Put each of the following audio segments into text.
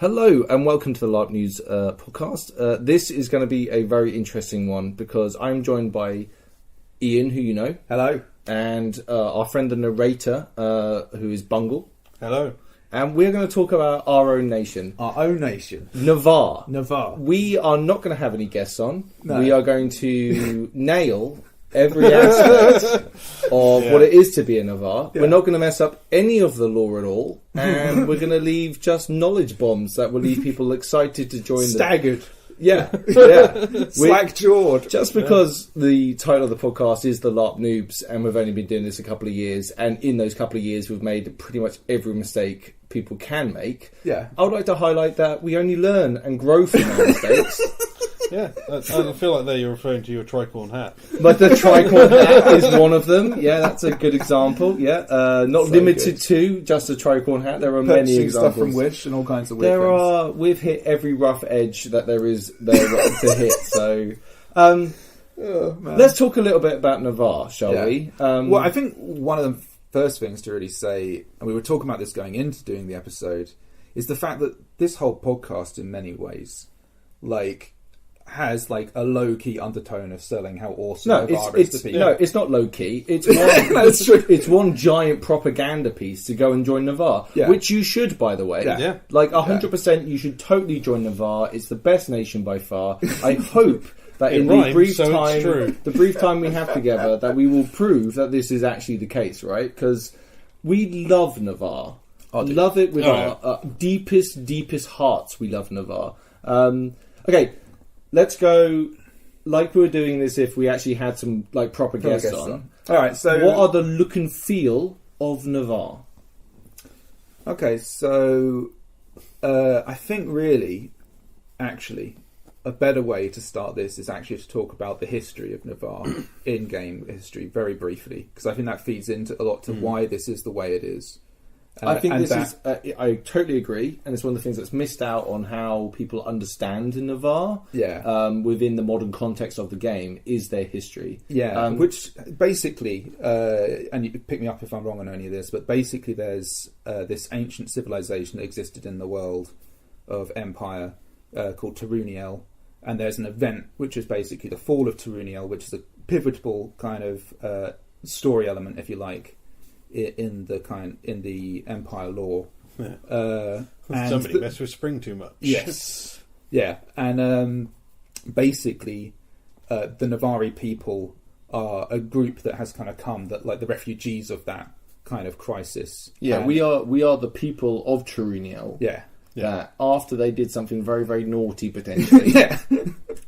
Hello and welcome to the LARP News podcast. This is going to be a very interesting one because I'm joined by Ian, who you know. Hello. And our friend the narrator, who is Bungle. Hello. And we're going to talk about our own nation. Our own nation. Navarre. Navarre. We are not going to have any guests on. No. We are going to nail every aspect of what it is to be a Navarre. Yeah. We're not going to mess up any of the lore at all. And we're going to leave just knowledge bombs that will leave people excited to join Staggered. Yeah. Slack-jawed. Just because the title of the podcast is The LARP Noobs and we've only been doing this a couple of years, and in those couple of years we've made pretty much every mistake people can make. Yeah. I would like to highlight that we only learn and grow from our mistakes. Yeah, I feel like there you're referring to your tricorn hat. But the tricorn hat is one of them. Yeah, that's a good example. Yeah, not So limited good. to just a tricorn hat. There are many Purchasing examples. stuff from Wish and all kinds of weird things. We've hit every rough edge that there is there to hit. So, let's talk a little bit about Navarre, shall we? Well, I think one of the first things to really say, and we were talking about this going into doing the episode, is the fact that this whole podcast, in many ways, has a low-key undertone of selling how awesome Navarre is to people. No, it's not low-key. It's That's true. It's one giant propaganda piece to go and join Navarre, which you should, by the way. Yeah. 100%, you should totally join Navarre. It's the best nation by far. I hope that in rhymes, the brief so time, it's true. the brief time we have together, that we will prove that this is actually the case, right? Because we love Navarre. Love it with our deepest hearts. We love Navarre. Okay. Let's go like we were doing this if we actually had some proper guests on. All right, so what are the look and feel of Navarre? Okay, so I think really, actually, a better way to start this is actually to talk about the history of Navarre, in-game history, very briefly, because I think that feeds into a lot to why this is the way it is. I think this is... I totally agree, and it's one of the things that's missed out on how people understand Navarre within the modern context of the game, is their history. Yeah, which basically, and you can pick me up if I'm wrong on any of this, but basically there's this ancient civilization that existed in the world of Empire called Turuniel, and there's an event which is basically the fall of Turuniel, which is a pivotal kind of story element, if you like, in the Empire lore. Yeah. Somebody messed with spring too much. Yes. Yeah, and basically the Navarre people are a group that has kind of come, that the refugees of that kind of crisis. Yeah, we are the people of Turuniel. Yeah. That after they did something very, very naughty, potentially. Yeah.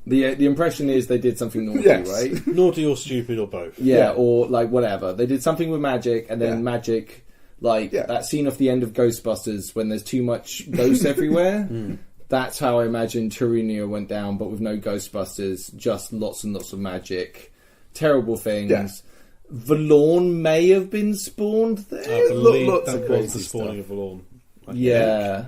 The impression is they did something naughty, right? Naughty or stupid or both. Yeah, or whatever. They did something with magic, and then magic, that scene off the end of Ghostbusters when there's too much ghosts everywhere. That's how I imagine Turuniel went down, but with no Ghostbusters, just lots and lots of magic. Terrible things. Yeah. Valorn may have been spawned there. I believe Lots that of was crazy the spawning stuff. of Valorn. Yeah.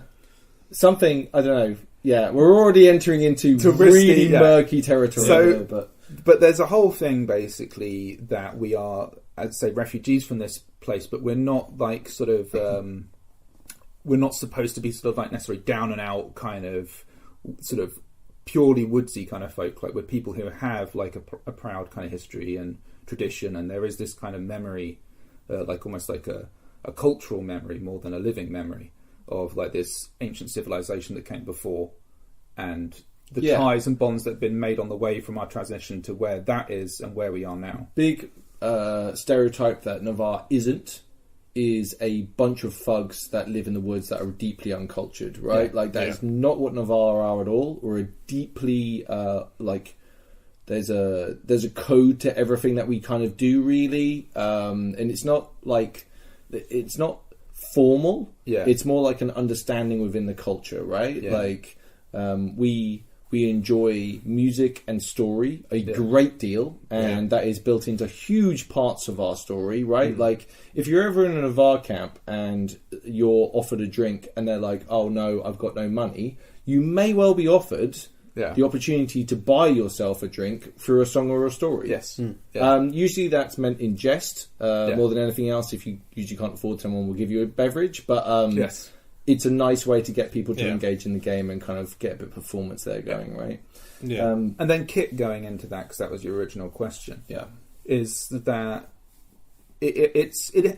Something, I don't know. Yeah, we're already entering into really murky territory. But there's a whole thing, basically, that we are, I'd say, refugees from this place, but we're not we're not supposed to be necessarily down and out kind of purely woodsy kind of folk. We're people who have a proud kind of history and tradition, and there is this kind of memory, almost like a cultural memory more than a living memory of this ancient civilization that came before, and the ties and bonds that have been made on the way from our transition to where that is and where we are now. Big stereotype that Navarre is a bunch of thugs that live in the woods that are deeply uncultured, right? That is not what Navarre are at all. We're a deeply there's a code to everything that we kind of do, really, and it's not formal. Yeah, it's more like an understanding within the culture, right? Yeah. We enjoy music and story a great deal, and that is built into huge parts of our story, right? If you're ever in a Navarre camp and you're offered a drink and they're like, "Oh no, I've got no money," you may well be offered the opportunity to buy yourself a drink through a song or a story. Yes. Usually that's meant in jest more than anything else. If you usually can't afford, someone will give you a beverage. But it's a nice way to get people to engage in the game and kind of get a bit of performance there going, right? Yeah. And then kit going into that, because that was your original question. Yeah. Is that it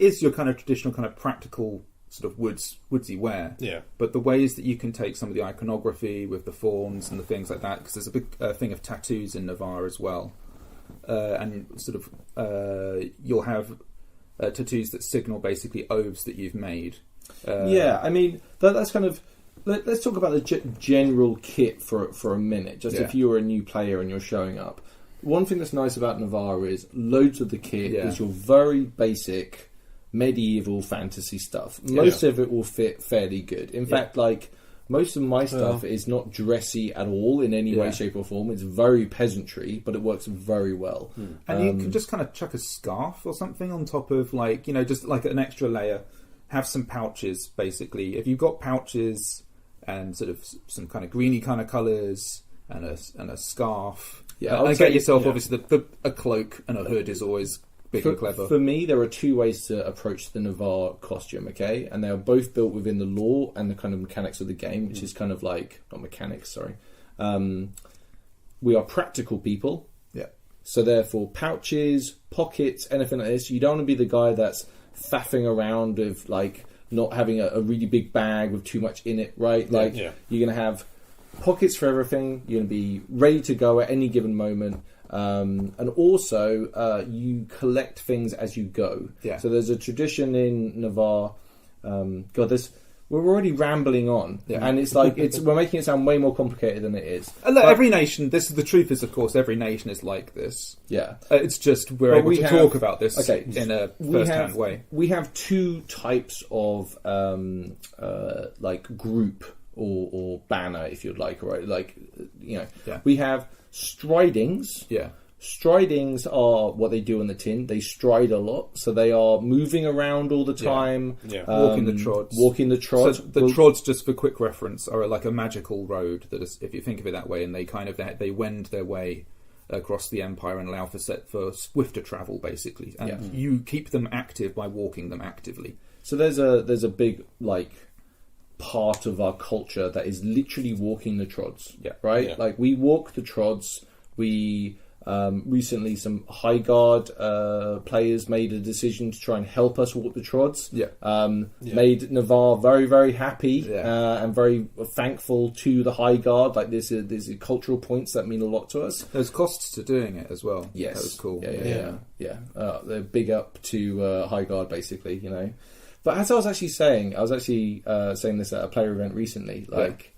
is your kind of traditional kind of practical sort of woodsy wear. Yeah. But the ways that you can take some of the iconography with the thorns and the things like that, because there's a big thing of tattoos in Navarre as well. And sort of you'll have tattoos that signal basically oaths that you've made. I mean, that's kind of... Let's talk about the general kit for a minute, just if you're a new player and you're showing up. One thing that's nice about Navarre is loads of the kit is your very basic medieval fantasy stuff. Most of it will fit fairly good. In fact, like, most of my stuff is not dressy at all in any way, shape or form. It's very peasantry, but it works very well. And you can just kind of chuck a scarf or something on top of, like, you know, just like an extra layer. Have some pouches, basically. If you've got pouches and sort of some kind of greeny kind of colours and a scarf, and get yourself, obviously, a cloak and a hood is always big and clever. For me, there are two ways to approach the Navarre costume, okay? And they are both built within the lore and the kind of mechanics of the game, which is kind of like... Not mechanics, sorry. We are practical people. Yeah. So therefore, pouches, pockets, anything like this. You don't want to be the guy that's faffing around with, like, not having a really big bag with too much in it, right? Like, you're going to have pockets for everything. You're going to be ready to go at any given moment. And also, you collect things as you go. Yeah. So there's a tradition in Navarre. We're already rambling on, and it's like we're making it sound way more complicated than it is. And look, every nation. The truth is, of course, every nation is like this. Yeah, it's just we're able to talk about this in a first-hand way. We have two types of like group or banner, if you'd like, right? Like, you know, we have stridings. Yeah. Stridings are what they do in the tin. They stride a lot, so they are moving around all the time. Walking the trods. So the trods, just for quick reference, are like a magical road that is, if you think of it that way, and they kind of they wend their way across the empire and allow for swifter travel, basically. And you keep them active by walking them actively. So there's a big, like, part of our culture that is literally walking the trods. Yeah. Right? Yeah. Like, we walk the trods. We recently, some High Guard players made a decision to try and help us walk the trods. Made Navarre very, very happy and very thankful to the High Guard. Like, there's cultural points that mean a lot to us. There's costs to doing it as well. Yes, that was cool. They're big up to High Guard, basically. You know, but as I was actually saying this at a player event recently. Like,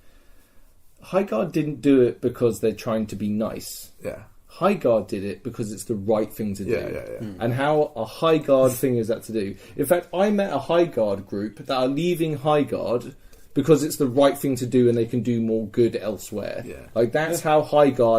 High Guard didn't do it because they're trying to be nice. Yeah. High Guard did it because it's the right thing to do. And how a High Guard thing is that to do? In fact, I met a High Guard group that are leaving High Guard because it's the right thing to do and they can do more good elsewhere. Yeah. Like, that's how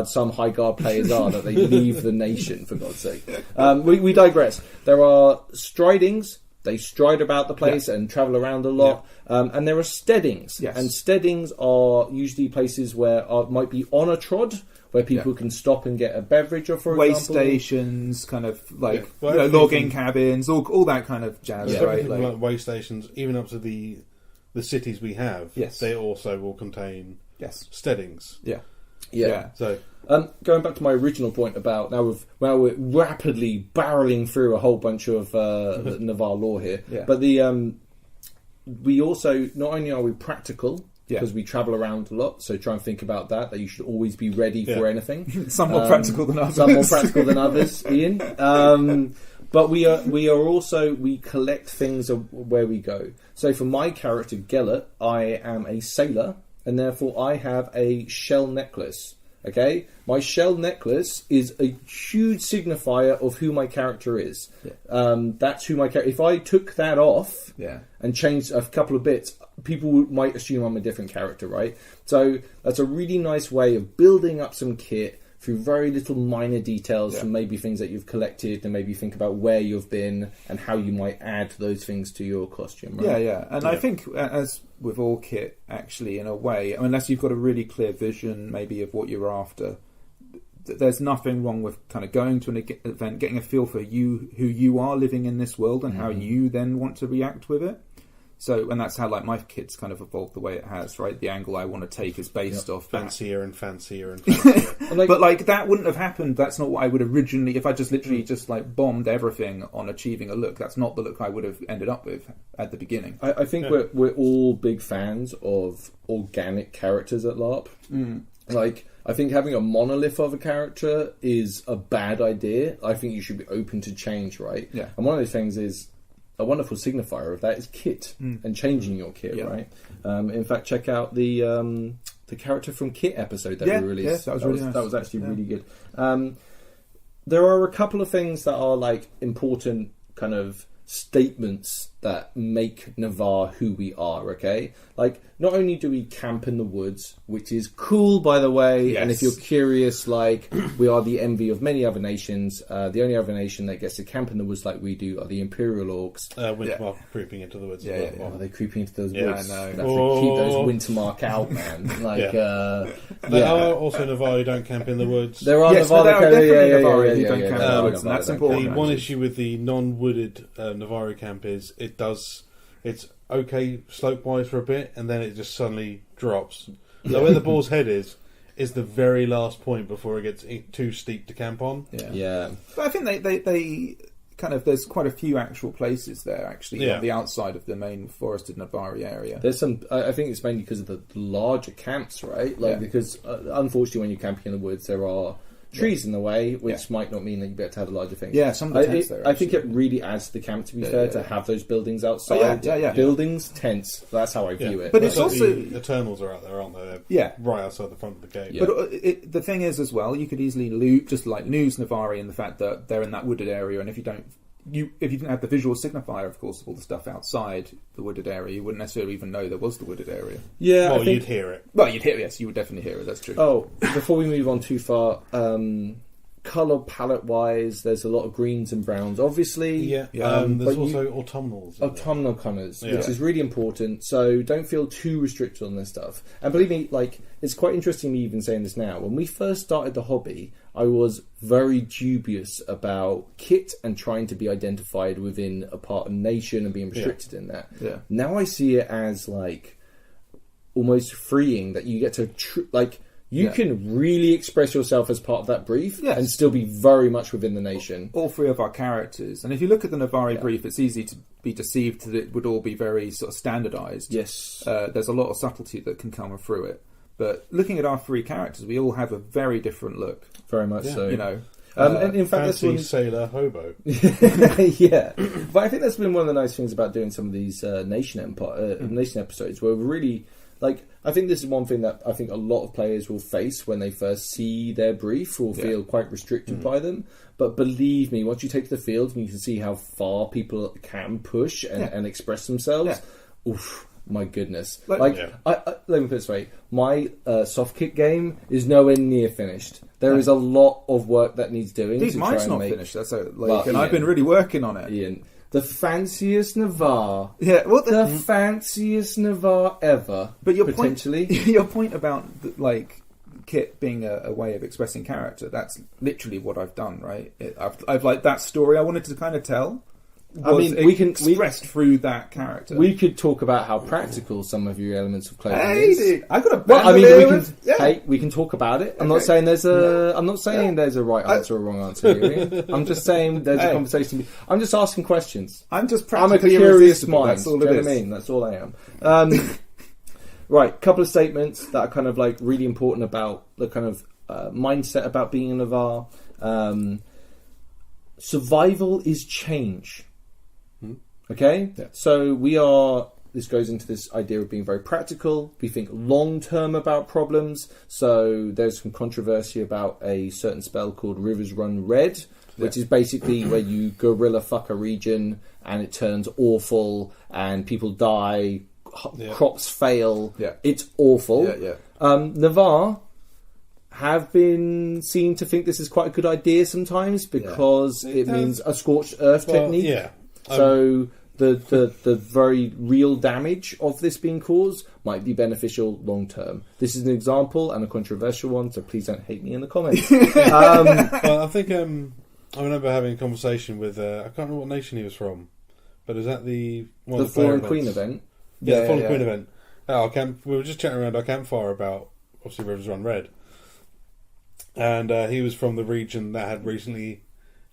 some High Guard players are, that they leave the nation, for God's sake. We digress. There are stridings. They stride about the place and travel around a lot. And there are steadings. Yes. And steadings are usually places where might be on a trod, where people can stop and get a beverage, or for way example, stations, kind of like logging cabins, all that kind of jazz. Right? Like way stations, even up to the cities we have. Yes. They also will contain steadings. Yeah. So going back to my original point about now we're rapidly barreling through a whole bunch of Navarre lore here, but we also, not only are we practical, because we travel around a lot, so try and think about that you should always be ready for anything. Some more practical than others. Some more practical than others, Ian. But we are also, we collect things where we go. So for my character, Gellert, I am a sailor, and therefore I have a shell necklace. Okay? My shell necklace is a huge signifier of who my character is. That's who my character... If I took that off and changed a couple of bits, people might assume I'm a different character, right? So that's a really nice way of building up some kit through very little minor details from maybe things that you've collected, and maybe think about where you've been and how you might add those things to your costume, right? And I think, as with all kit, actually, in a way, unless you've got a really clear vision maybe of what you're after, there's nothing wrong with kind of going to an event, getting a feel for who you are living in this world, and how you then want to react with it. So, and that's how like my kit's kind of evolved the way it has, right? The angle I want to take is based off fancier and fancier and fancier. But like that wouldn't have happened. That's not what I would originally. If I just literally just like bombed everything on achieving a look, that's not the look I would have ended up with at the beginning. I think we're all big fans of organic characters at LARP. Like, I think having a monolith of a character is a bad idea. I think you should be open to change, right? Yeah. And one of those things is, a wonderful signifier of that is kit and changing your kit, right? In fact, check out the character from Kit episode that we released. Yes, that was really nice. That was actually really good. There are a couple of things that are like important kind of statements that make Navarre who we are, okay? Like, not only do we camp in the woods, which is cool, by the way, and if you're curious, like, we are the envy of many other nations. The only other nation that gets to camp in the woods like we do are the Imperial Orcs. Wintermark creeping into the woods. Are they creeping into those Yeah, woods? I know. That's to keep those Wintermark out, man. Like, there are also Navarre who don't camp in the woods. There are Navarre who don't camp in the woods, and that's important. The one issue with the non-wooded Navarre camp is it's okay slope-wise for a bit, and then it just suddenly drops. So where the boar's head is the very last point before it gets too steep to camp on. Yeah. But I think they kind of, there's quite a few actual places there actually on the outside of the main forested Navarre area. There's some. I think it's mainly because of the larger camps, right? Like because unfortunately, when you're camping in the woods, there are trees in the way, which might not mean that you better have the larger things. Yeah, some of the tents there. I think it really adds to the camp, to be fair, to have those buildings outside. Buildings, tents. That's how I view it. But it's also the Eternals are out there, aren't they? They're right outside the front of the gate. Yeah. But the thing is, as well, you could easily just like lose Navarre in the fact that they're in that wooded area, and if you didn't have the visual signifier, of course, of all the stuff outside the wooded area, you wouldn't necessarily even know there was the wooded area. Yeah, well, you'd hear it. Well, you'd hear it. Yes, you would definitely hear it. That's true. Oh, before we move on too far, colour palette wise, there's a lot of greens and browns, obviously. There's also autumnal colours, which is really important. So don't feel too restricted on this stuff. And believe me, like, it's quite interesting me even saying this now. When we first started the hobby, I was very dubious about kit and trying to be identified within a part of nation and being restricted in that. Now I see it as like almost freeing that you get to you can really express yourself as part of that brief and still be very much within the nation. All three of our characters. And if you look at the Navarre brief, it's easy to be deceived that it would all be very sort of standardised. Yes. There's a lot of subtlety that can come through it. But looking at our three characters, we all have a very different look. Very much so. You know. And in fact, fancy sailor hobo. Yeah. But I think that's been one of the nice things about doing some of these nation episodes, where we're really... Like, I think this is one thing that I think a lot of players will face when they first see their brief, will feel quite restricted by them. But believe me, once you take to the field and you can see how far people can push and express themselves, oof, my goodness. Let me put it this way. My soft kick game is nowhere near finished. There is a lot of work that needs doing. Dude, mine's not finished. That's I've been really working on it. Ian, the fanciest Navarre. Yeah, what the fanciest Navarre ever. But your potentially your point about like kit being a way of expressing character. That's literally what I've done, right? I've like that story I wanted to kind of tell. I mean, we can expressed through that character. We could talk about how practical some of your elements of clothing is. Dude, I got a. Well, I mean, we can talk about it. I'm not saying there's a. I'm not saying there's a right answer or a wrong answer here. I'm just saying there's a conversation. I'm just asking questions. I'm a curious mind. That's all it is. You know what I mean? That's all I am. Right, couple of statements that are kind of like really important about the kind of mindset about being a Navarre. Survival is change. Okay? Yeah. So this goes into this idea of being very practical. We think long-term about problems. So there's some controversy about a certain spell called Rivers Run Red, which is basically where you guerrilla fuck a region and it turns awful and people die, crops fail. Yeah. It's awful. Navarre have been seen to think this is quite a good idea sometimes because it means a scorched earth technique. Yeah. So the very real damage of this being caused might be beneficial long term. This is an example and a controversial one, so please don't hate me in the comments. Well, I think I remember having a conversation with I can't remember what nation he was from, but it was at the Fallen Queen event. the Fallen Queen event. We were just chatting around our campfire about, obviously, Rivers Run Red. And he was from the region that had recently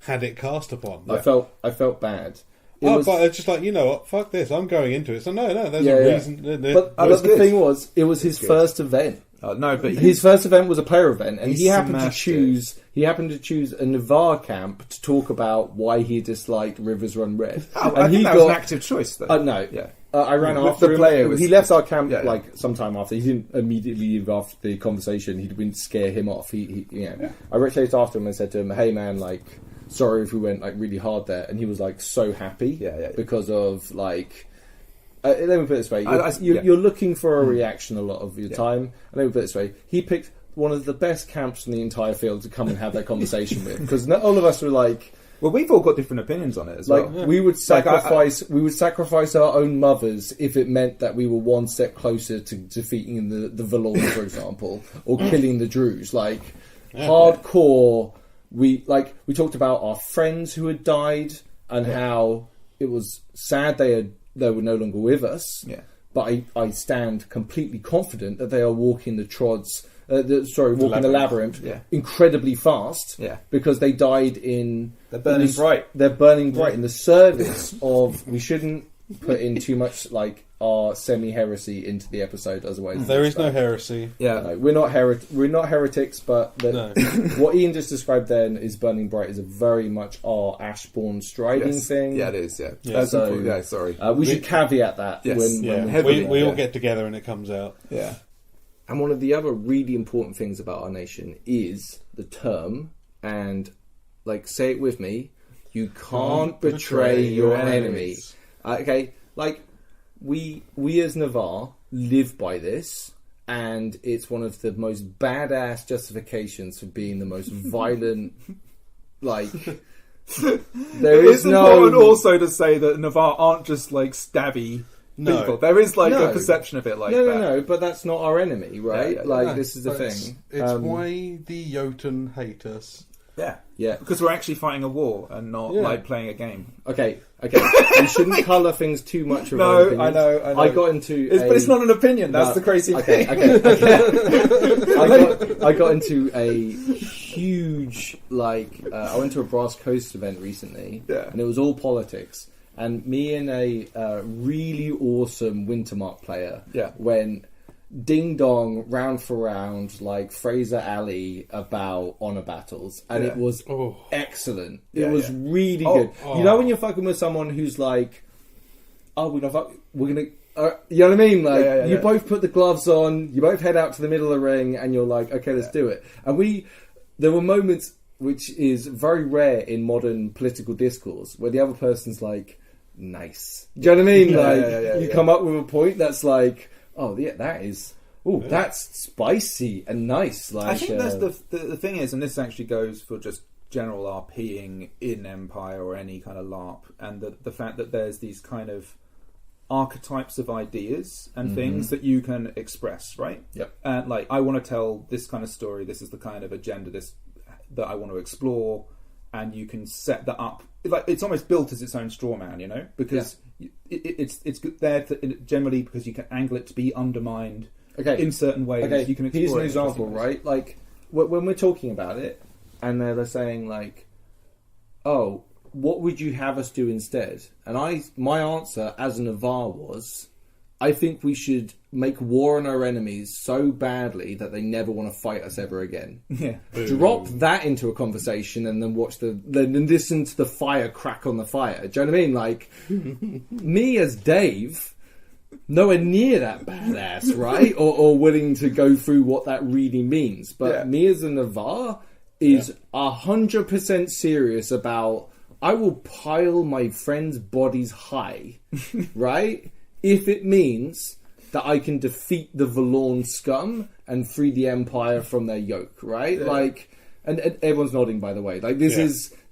had it cast upon. I felt bad. But it's just like, you know what, fuck this, I'm going into it. So no, there's a reason. But the thing was, it was his first event. No, but his first event was a player event, and he happened to choose a Navarre camp to talk about why he disliked Rivers Run Red. I think that was an active choice, though. No, yeah. I ran after the him. Player he left our camp sometime after. He didn't immediately leave after the conversation. He didn't scare him off. I chased after him and said to him, "Hey man, like, sorry if we went like really hard there." And he was like so happy because of like. Let me put it this way: you're looking for a reaction a lot of your time. And let me put it this way: he picked one of the best camps in the entire field to come and have that conversation with, because not all of us were like. Well, we've all got different opinions on it as well. We would sacrifice. We would sacrifice our own mothers if it meant that we were one step closer to defeating the Valorn, for example, or killing the Druze. Like hardcore. We talked about our friends who had died and how it was sad they were no longer with us. Yeah. But I stand completely confident that they are walking the trods. Walking the labyrinth incredibly fast because they died in... They're burning bright. They're burning bright in the service of... We shouldn't put in too much like our semi-heresy into the episode as well. There is no heresy. Yeah, no, we're not heretics, but what Ian just described then is burning bright is a very much our Ashbourne striding thing. Yeah, it is. Yeah. Sorry. We should caveat that when we all get together and it comes out. Yeah. And one of the other really important things about our nation is the term, and like, say it with me, you can't betray your enemies. Okay, like we as Navarre live by this, and it's one of the most badass justifications for being the most violent. Like, there is important also to say that Navarre aren't just like stabby. No. People. There is like a perception of it like that. No, but that's not our enemy, right? This is the thing. It's why the Jotun hate us. Yeah. Because we're actually fighting a war and not like playing a game. Okay. You shouldn't colour things too much. With I know. I got into, but it's not an opinion. That's the crazy thing. I got into a huge I went to a Brass Coast event recently, and it was all politics. And me and a really awesome Wintermark player went ding dong round for round like Fraser Alley about honour battles, and it was excellent. It was really good. You know when you're fucking with someone who's like, we're gonna you know what I mean? Like you both put the gloves on, you both head out to the middle of the ring, and you're like, okay, let's do it. And there were moments which is very rare in modern political discourse where the other person's like, nice. Do you know what I mean? You come up with a point that's like, that is... that's spicy and nice. Like, I think that's the thing is, and this actually goes for just general RPing in Empire or any kind of LARP, and the fact that there's these kind of archetypes of ideas and things that you can express, right? Yep. And like, I want to tell this kind of story, this is the kind of agenda that I want to explore, and you can set that up. Like, it's almost built as its own straw man, you know, because it's good there generally because you can angle it to be undermined in certain ways. Okay, you can explore. Here's an example, right? Like when we're talking about it, and they're saying like, "Oh, what would you have us do instead?" And my answer as a Navarre was, I think we should make war on our enemies so badly that they never want to fight us ever again. Yeah. Drop that into a conversation and then then listen to the fire crack on the fire. Do you know what I mean? Like, me as Dave, nowhere near that badass, right? or willing to go through what that really means. But me as a Navarre is 100% serious about, I will pile my friends' bodies high, right? If it means that I can defeat the Valorn scum and free the Empire from their yoke, right? Like, and everyone's nodding, by the way. Like, this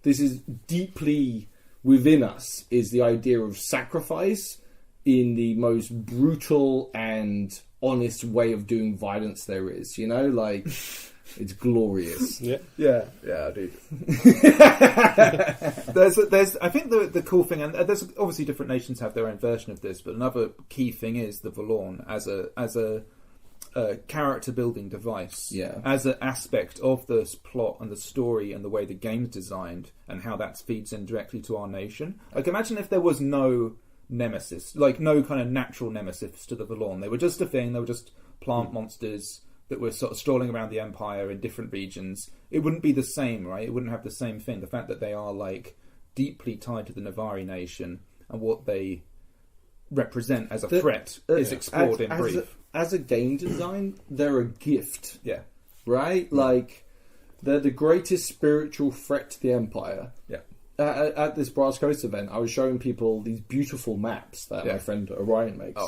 is deeply within us, is the idea of sacrifice in the most brutal and honest way of doing violence there is. You know, like it's glorious. Yeah, dude. there's. I think the cool thing, and there's obviously different nations have their own version of this, but another key thing is the Valorn as a character building device, as an aspect of the plot and the story and the way the game's designed and how that feeds in directly to our nation. Like, imagine if there was no nemesis, like no kind of natural nemesis to the Valorn. They were just a thing. They were just plant monsters that were sort of strolling around the Empire in different regions. It wouldn't be the same, right? It wouldn't have the same thing. The fact that they are like deeply tied to the Navarre nation and what they represent as a threat is explored in brief. As a game design, they're a gift. Yeah. Right? Like, they're the greatest spiritual threat to the Empire. Yeah. At this Brass Coast event, I was showing people these beautiful maps that my friend Orion makes.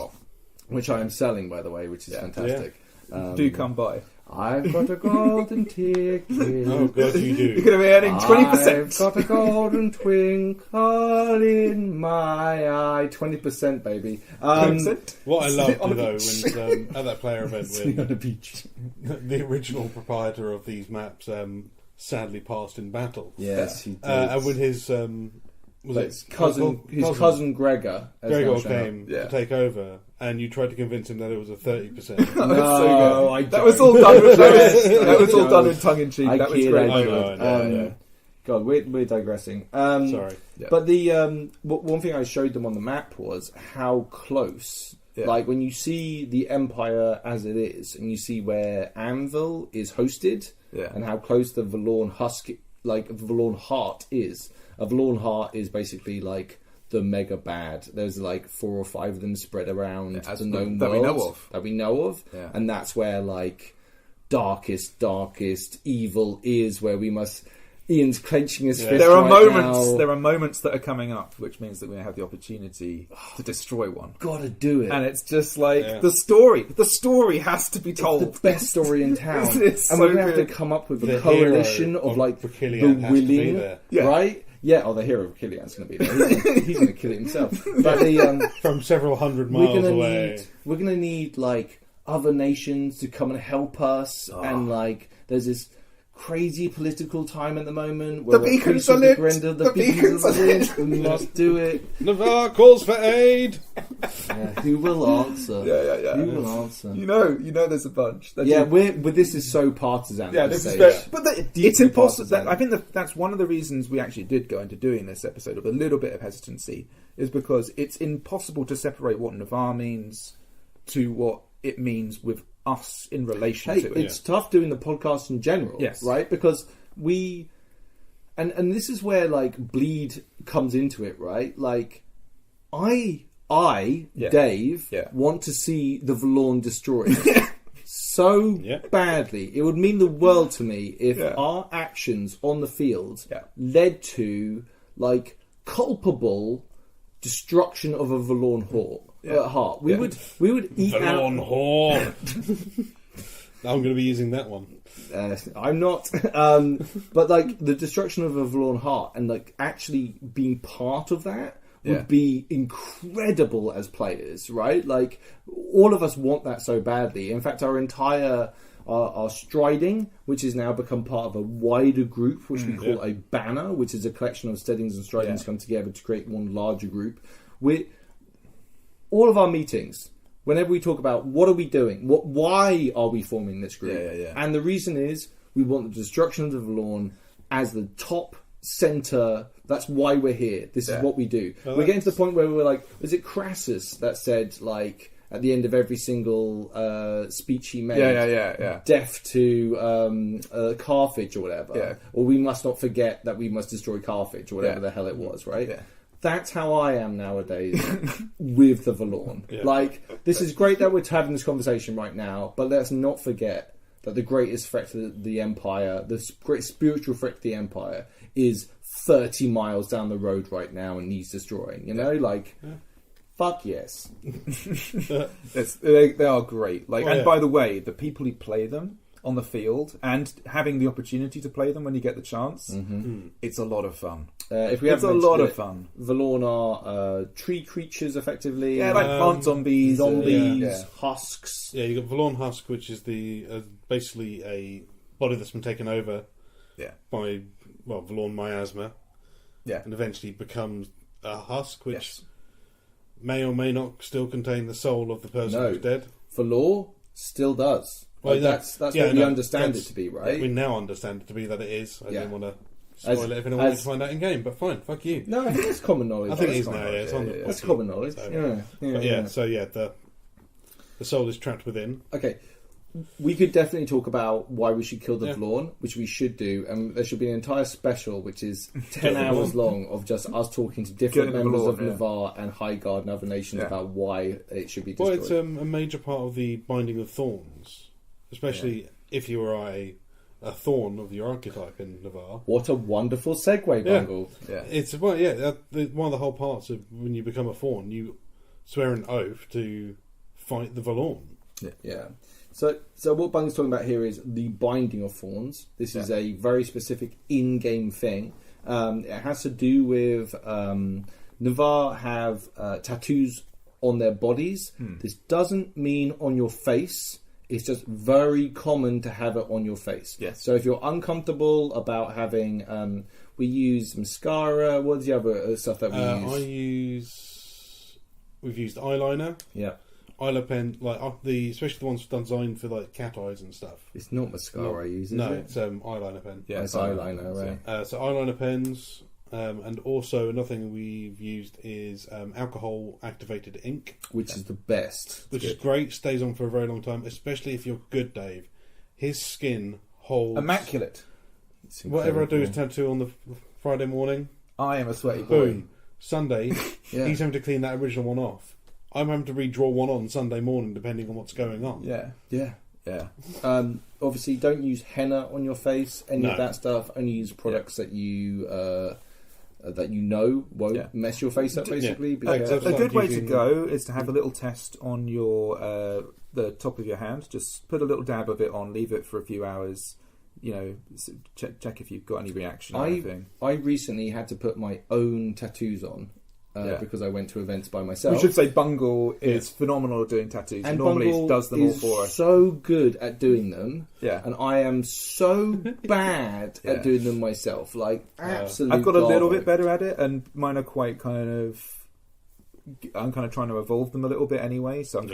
Which I am selling, by the way, which is fantastic. Yeah. Do come by. I've got a golden ticket. Oh, God, you do. You're going to be earning 20%. I've got a golden twinkle in my eye. 20%, baby. 20%? What I loved, though, when at that player event, when on the beach, the original proprietor of these maps sadly passed in battle. Yes, he did. And with his his cousin Gregor came to take over, and you tried to convince him that it was a 30%. No, that was all done. That was all done in tongue in cheek. That was great. I know. God, we're digressing. Sorry, but the one thing I showed them on the map was how close. Yeah. Like when you see the Empire as it is, and you see where Anvil is hosted, and how close the Valorn Valorn Heart is. A Valorn Heart is basically like the mega bad. There's like 4 or 5 of them spread around the known world that we know of, and that's where like darkest evil is. Where we must. Ian's clenching his fist. There are moments. Now. There are moments that are coming up, which means that we have the opportunity to destroy one. Gotta do it, and it's just like the story. The story has to be told. It's the best story in town, it's and we're gonna have to come up with a coalition of like the willing, right? Yeah, the hero of Killian's going to be there. He's going to kill it himself. But from several hundred miles away, we're going to need like other nations to come and help us, and like there's this crazy political time at the moment where the beacons are lit. The beacons are lit. We must do it. Navarre calls for aid. Who will answer? Yeah. Who will answer? You know, there's a bunch. But this is so partisan. This is very, but it's impossible. I think that's one of the reasons we actually did go into doing this episode of a little bit of hesitancy, is because it's impossible to separate what Navarre means to what it means with us in relation to it. It's tough doing the podcast in general, right? Because we, and this is where like Bleed comes into it, right? Like, I Dave, want to see the Valorn destroyed so badly. It would mean the world to me if our actions on the field led to like culpable destruction of a Valorn heart. We would eat Valorn whore. I'm going to be using that one. I'm not. But like the destruction of a Valorn heart and like actually being part of that would be incredible as players, right? Like all of us want that so badly. In fact, our entire our striding, which has now become part of a wider group, which we call a banner, which is a collection of steadings and stridings come together to create one larger group. All of our meetings, whenever we talk about what are we doing, why are we forming this group, and the reason is we want the destruction of the Valorn as the top centre. That's why we're here. This is what we do. We're getting to the point where we're like, was it Crassus that said like at the end of every single speech he made, death to Carthage or whatever, or we must not forget that we must destroy Carthage or whatever the hell it was, right? Yeah. That's how I am nowadays with the Valorn. Like, this is great that we're having this conversation right now, but let's not forget that the greatest threat to the Empire, the great spiritual threat to the Empire, is 30 miles down the road right now and needs destroying. You know, like, fuck yes. They are great. Like, and by the way, the people who play them on the field and having the opportunity to play them when you get the chance, it's a lot of fun. If we it's a lot of fun. Valorn are tree creatures, effectively. Yeah, like plant zombies. Husks. Yeah, you got Valorn Husk, which is the basically a body that's been taken over by Valorn miasma. Yeah, and eventually becomes a husk, which may or may not still contain the soul of the person who's dead. Valor still does. Well, that's what we understand it to be, right? We now understand it to be that it is. I didn't want to spoil it if anyone wanted to find out in game, but fine, fuck you. No, I think it's common knowledge. I think it is now. It's on the That's common knowledge. So the soul is trapped within. Okay. We could definitely talk about why we should kill the Valorn, which we should do, and there should be an entire special which is 10 hours long of just us talking to different members of Navarre and Highguard and other nations about why it should be destroyed. Well, it's a major part of the Binding of Thorns, especially if you are a thorn of your archetype in Navarre. What a wonderful segue, Bungle. Yeah. It's one of the whole parts of when you become a thorn, you swear an oath to fight the Valorn. Yeah. So what Bung's talking about here is the Binding of Thorns. This is a very specific in-game thing. It has to do with Navarre have tattoos on their bodies. This doesn't mean on your face. It's just very common to have it on your face. Yes. So if you're uncomfortable about having, we use mascara. What's the other stuff that we use? We've used eyeliner. Yeah. Eyeliner pen, especially the ones designed for like cat eyes and stuff. It's not mascara I use, it's eyeliner pen. Yeah, it's eyeliner, right? So eyeliner pens, and also another thing we've used is alcohol activated ink, which is the best. Which is great, stays on for a very long time, especially if you're good, Dave. His skin holds immaculate. Whatever I do is tattoo on the Friday morning. I am a sweaty boy. Boom. Sunday, he's having to clean that original one off. I'm having to redraw one on Sunday morning, depending on what's going on. Yeah. Obviously, don't use henna on your face. Any of that stuff. Only use products that you won't mess your face up. Basically, a good way to go is to have a little test on your the top of your hand. Just put a little dab of it on, leave it for a few hours. Check if you've got any reaction or anything. I recently had to put my own tattoos on. Because I went to events by myself. We should say Bungle is phenomenal at doing tattoos. And normally Bungle does them all for us. So good at doing them. Yeah. And I am so bad at doing them myself. Like, absolutely. I've got a little bit better at it, and mine are quite I'm kind of trying to evolve them a little bit anyway, so I'm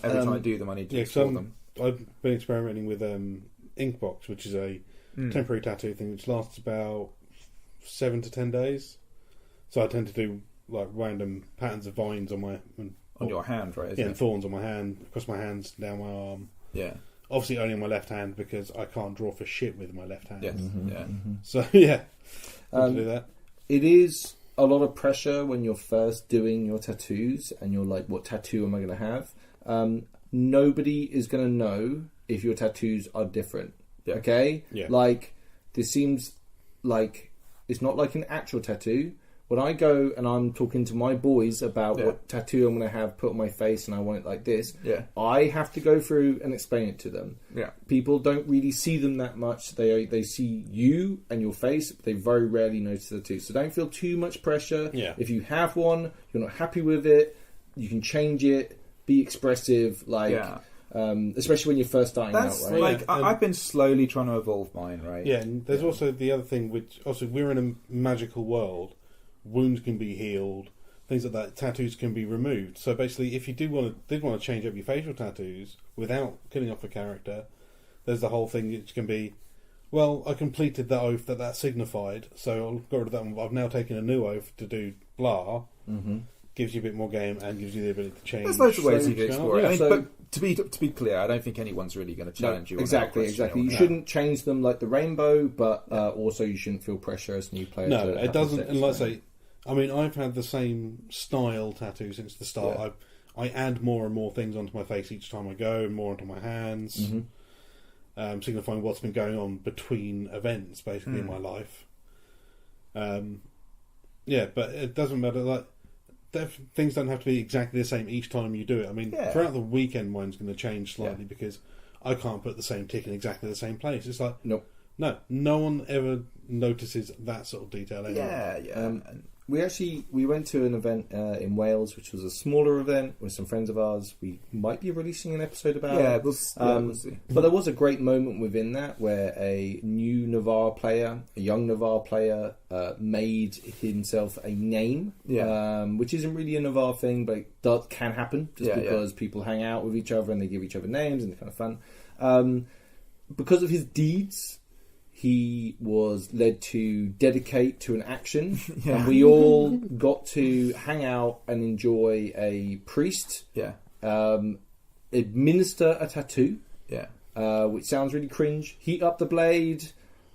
every time I do them, I need to explore them. I've been experimenting with Inkbox, which is a temporary tattoo thing, which lasts about 7 to 10 days. So I tend to do like random patterns of vines on your hand, right? And thorns on my hand, across my hands, down my arm. Yeah. Obviously only on my left hand because I can't draw for shit with my left hand. Yes. So do that. It is a lot of pressure when you're first doing your tattoos and you're like, what tattoo am I going to have? Nobody is going to know if your tattoos are different. Yeah. Okay? Yeah. Like, this seems like it's not like an actual tattoo. When I go and I'm talking to my boys about what tattoo I'm going to have put on my face and I want it like this, I have to go through and explain it to them. Yeah. People don't really see them that much. They see you and your face, but they very rarely notice the tattoo. So don't feel too much pressure. Yeah. If you have one, you're not happy with it, you can change it, be expressive, especially when you're first starting out, right? I've been slowly trying to evolve mine, right? Yeah, and there's also the other thing, which also we're in a magical world. Wounds can be healed, things like that. Tattoos can be removed. So basically, if you did want to change up your facial tattoos without killing off a character, there's the whole thing which can be, well, I completed that oath that signified, so I'll get rid of that one. I've now taken a new oath to do blah. Mm-hmm. Gives you a bit more game and gives you the ability to change. There's loads of ways you can explore it. Yeah, but to be clear, I don't think anyone's really going to challenge you. Exactly. You shouldn't change them like the rainbow, but also you shouldn't feel pressure as new players. No, it doesn't. And let's say, I mean, I've had the same style tattoo since the start. Yeah. I add more and more things onto my face each time I go, and more onto my hands, signifying what's been going on between events, basically in my life. But it doesn't matter. Like, things don't have to be exactly the same each time you do it. I mean, throughout the weekend, mine's going to change slightly because I can't put the same tick in exactly the same place. It's like, Nope. No one ever notices that sort of detail anymore. Yeah. We went to an event in Wales, which was a smaller event with some friends of ours. We might be releasing an episode about it. We'll see. But there was a great moment within that where a new Navarre player, a young Navarre player, made himself a name, which isn't really a Navarre thing, but it can happen just because people hang out with each other and they give each other names and it's kind of fun. Because of his deeds, he was led to dedicate to an action, and we all got to hang out and enjoy a priest administer a tattoo, which sounds really cringe. Heat up the blade,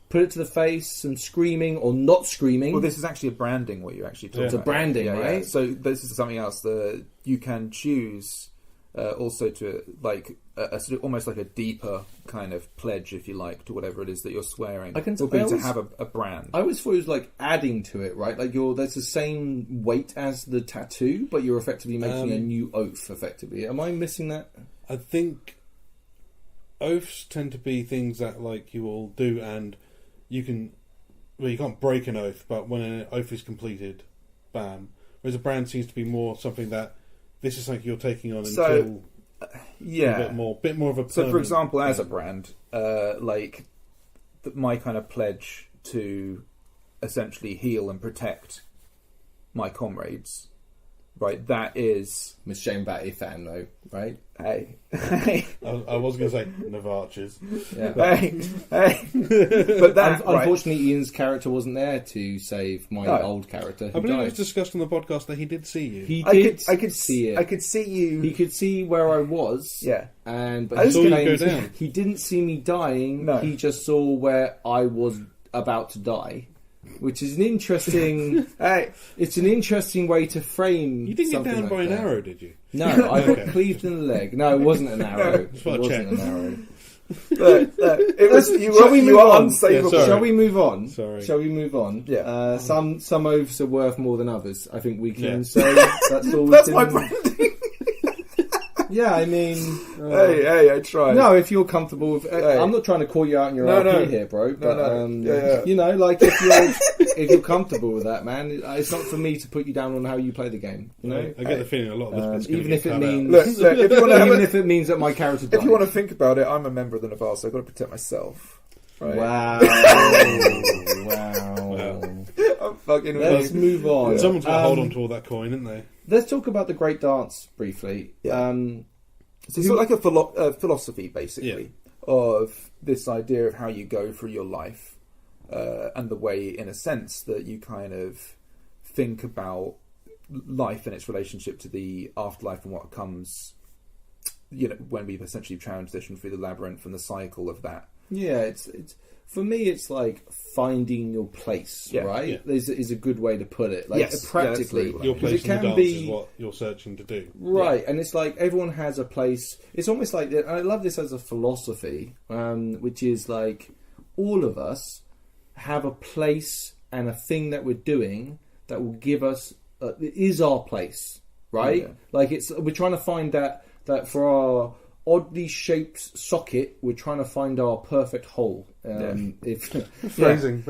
put it to the face, some screaming or not screaming. Well, this is actually a branding, what you actually talked about. It's a branding, right? So this is something else that you can choose also to, like, a sort of almost like a deeper kind of pledge, if you like, to whatever it is that you're swearing. To have a brand. I always thought it was like adding to it, right? Like there's the same weight as the tattoo, but you're effectively making a new oath, effectively. Am I missing that? I think oaths tend to be things that, like, you will do, and you can't break an oath, but when an oath is completed, bam. Whereas a brand seems to be more something that this is something you're taking on until a bit more of a permanent. So, for example, as a brand, my kind of pledge to essentially heal and protect my comrades, right? That is Miss Shane Batty fan, though, right? Hey. I was going to say Navarches. Yeah. Hey. But that, unfortunately, Ian's character wasn't there to save my old character. I believe it was discussed on the podcast that he did see you. I could see it. I could see you. He could see where I was. Yeah. But I saw you go down. He didn't see me dying. No. He just saw where I was about to die. Which is an interesting. It's an interesting way to frame. You didn't get down like by an that. arrow, did you? No, I got cleaved in the leg. No, it wasn't an arrow. It wasn't an arrow. Look, it was. Shall we move on? Unsavable. Yeah, Shall we move on? Sorry. Shall we move on? Yeah. Some oaths are worth more than others. I think we can say that's all. That's my branding. Yeah, I mean... hey, I tried. No, if you're comfortable with... I'm not trying to call you out on your RP here, bro. But, you know, like, if you're comfortable with that, man, it's not for me to put you down on how you play the game, you know? I get the feeling a lot of this even if it means... Look, if you want even if it means that my character dies. If you want to think about it, I'm a member of the Navarre, so I've got to protect myself. Right? Wow. I'm fucking Let's move on. Someone's got to hold on to all that coin, isn't they? Let's talk about the Great Dance briefly. Yeah. So it's like a philosophy, basically, of this idea of how you go through your life, and the way, in a sense, that you kind of think about life and its relationship to the afterlife and what comes, you know, when we've essentially transitioned through the labyrinth and the cycle of that. Yeah, it's for me, it's like finding your place, right? Yeah. Is a good way to put it. Like, practically, your place in the dance is what you're searching to do, right? And it's like everyone has a place. It's almost like I love this as a philosophy, which is like all of us have a place and a thing that we're doing that will give us is our place, right? Yeah. Like we're trying to find that for our oddly shaped socket, we're trying to find our perfect hole. Phrasing,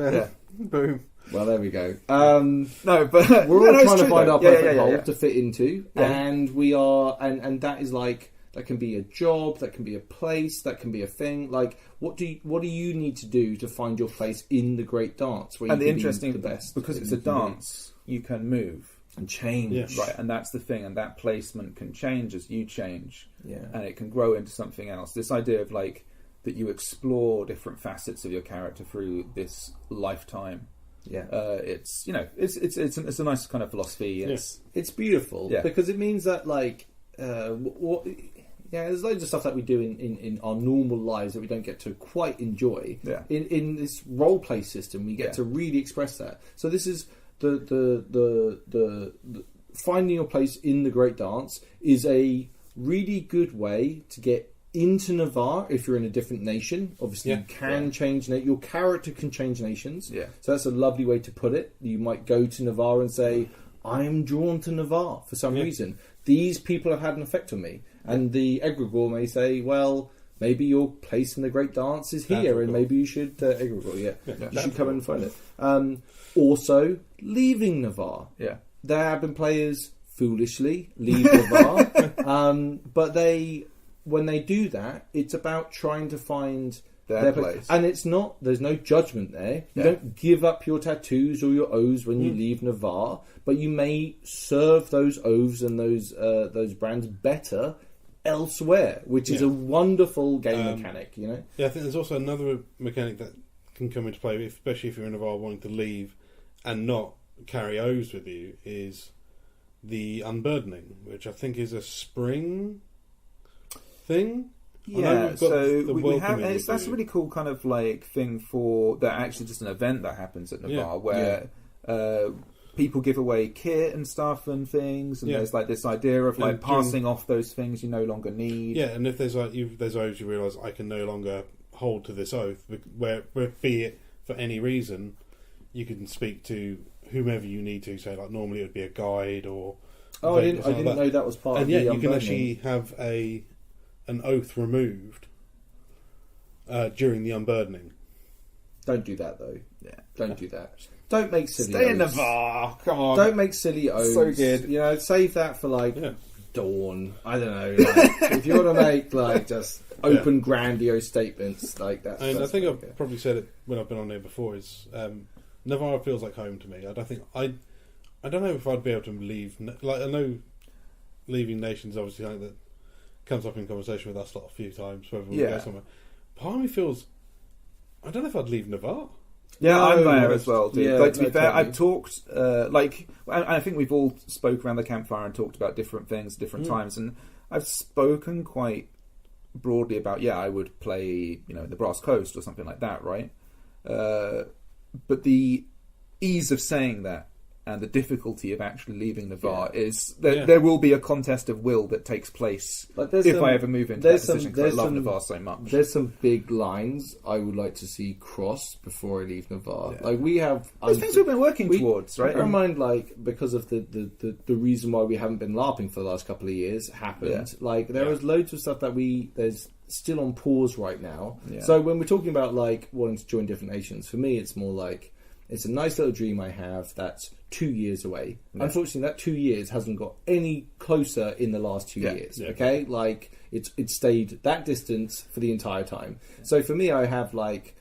boom. Well, there we go. No, but we're all trying to find our perfect hole to fit into, yeah. And we are, and that is like that can be a job, that can be a place, that can be a thing. Like, what do you need to do to find your place in the Great Dance? Where and you the can interesting be the best, because it's a dance, you can move and change, right? And that's the thing, and that placement can change as you change, yeah, and it can grow into something else. This idea of like that you explore different facets of your character through this lifetime. Yeah, it's a nice kind of philosophy. It's beautiful because it means that like there's loads of stuff that we do in our normal lives that we don't get to quite enjoy. Yeah. In this role play system, we get to really express that. So this is the finding your place in the Great Dance is a really good way to get into Navarre if you're in a different nation. Obviously, you can change your character can change nations. Yeah. So that's a lovely way to put it. You might go to Navarre and say, I am drawn to Navarre for some reason. These people have had an effect on me. And the egregore may say, well, maybe your place in the great dance is here, and maybe you should you should come and find it. Also, leaving Navarre. Yeah, there have been players foolishly leave Navarre, but when they do that, it's about trying to find their place. And it's not, there's no judgment there. You don't give up your tattoos or your oaths when you leave Navarre, but you may serve those oaths and those brands better elsewhere, which is a wonderful game mechanic, you know? Yeah, I think there's also another mechanic that can come into play, especially if you're in Navarre wanting to leave and not carry oaths with you, is the Unburdening, which I think is a spring thing. Yeah, so we have. That's a really cool kind of like thing for that. Actually, just an event that happens at Navarre where people give away kit and stuff and things, and there's like this idea of like passing off those things you no longer need. Yeah, and if there's like there's oaths you realise I can no longer hold to this oath, where be it for any reason, you can speak to whomever you need to. Say like normally it would be a guide or. Oh, I didn't know that was part of the you can actually have an oath removed during the Unburdening. Don't do that though. Yeah, don't do that. Don't make silly Stay oaths. in Navarre. Come on. Don't make silly oaths. So good. You know, save that for like Dawn. I don't know. Like, if you want to make like just open grandiose statements like that. And I think I've probably said it when I've been on there before. Is Navarre feels like home to me. I don't know if I'd be able to leave. Like I know, leaving nations obviously something that comes up in conversation with us a few times. Whether we go somewhere, part of me feels I don't know if I'd leave Navarre. Yeah, I'm there as well, dude. Yeah, like, to be fair, totally. I've talked, I think we've all spoke around the campfire and talked about different things at different times, and I've spoken quite broadly about, I would play, the Brass Coast or something like that, right? But the ease of saying that and the difficulty of actually leaving Navarre is that there will be a contest of will that takes place if I ever move into that decision, because I love Navarre so much. There's some big lines I would like to see crossed before I leave Navarre. Like we have there's things we've been working towards, right? Bear in mind, like because of the reason why we haven't been LARPing for the last couple of years happened. Like there is loads of stuff that there's still on pause right now. So when we're talking about like wanting to join different nations, for me it's more like it's a nice little dream I have that's 2 years away. Unfortunately, that 2 years hasn't got any closer in the last 2 years. Okay, like it's stayed that distance for the entire time. So for me, I have like,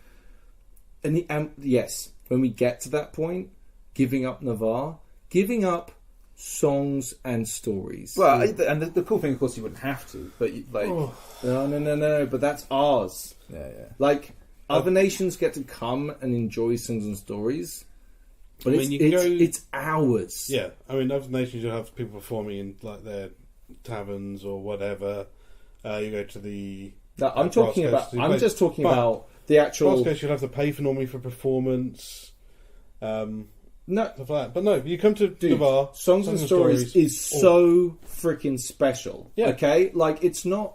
yes, when we get to that point, giving up Navarre, giving up songs and stories. Well, and the cool thing, of course, you wouldn't have to, but no, but that's ours. Like. Other nations get to come and enjoy songs and stories, but it's ours. Yeah, I mean, other nations you'll have people performing in like their taverns or whatever. You go to the. No, I'm talking about. I'm just talking about the actual. Brass you'll have to pay for normally for performance. No, stuff like that. But no, you come to Navarre. Songs and Stories is so freaking special. Yeah. Okay, like it's not.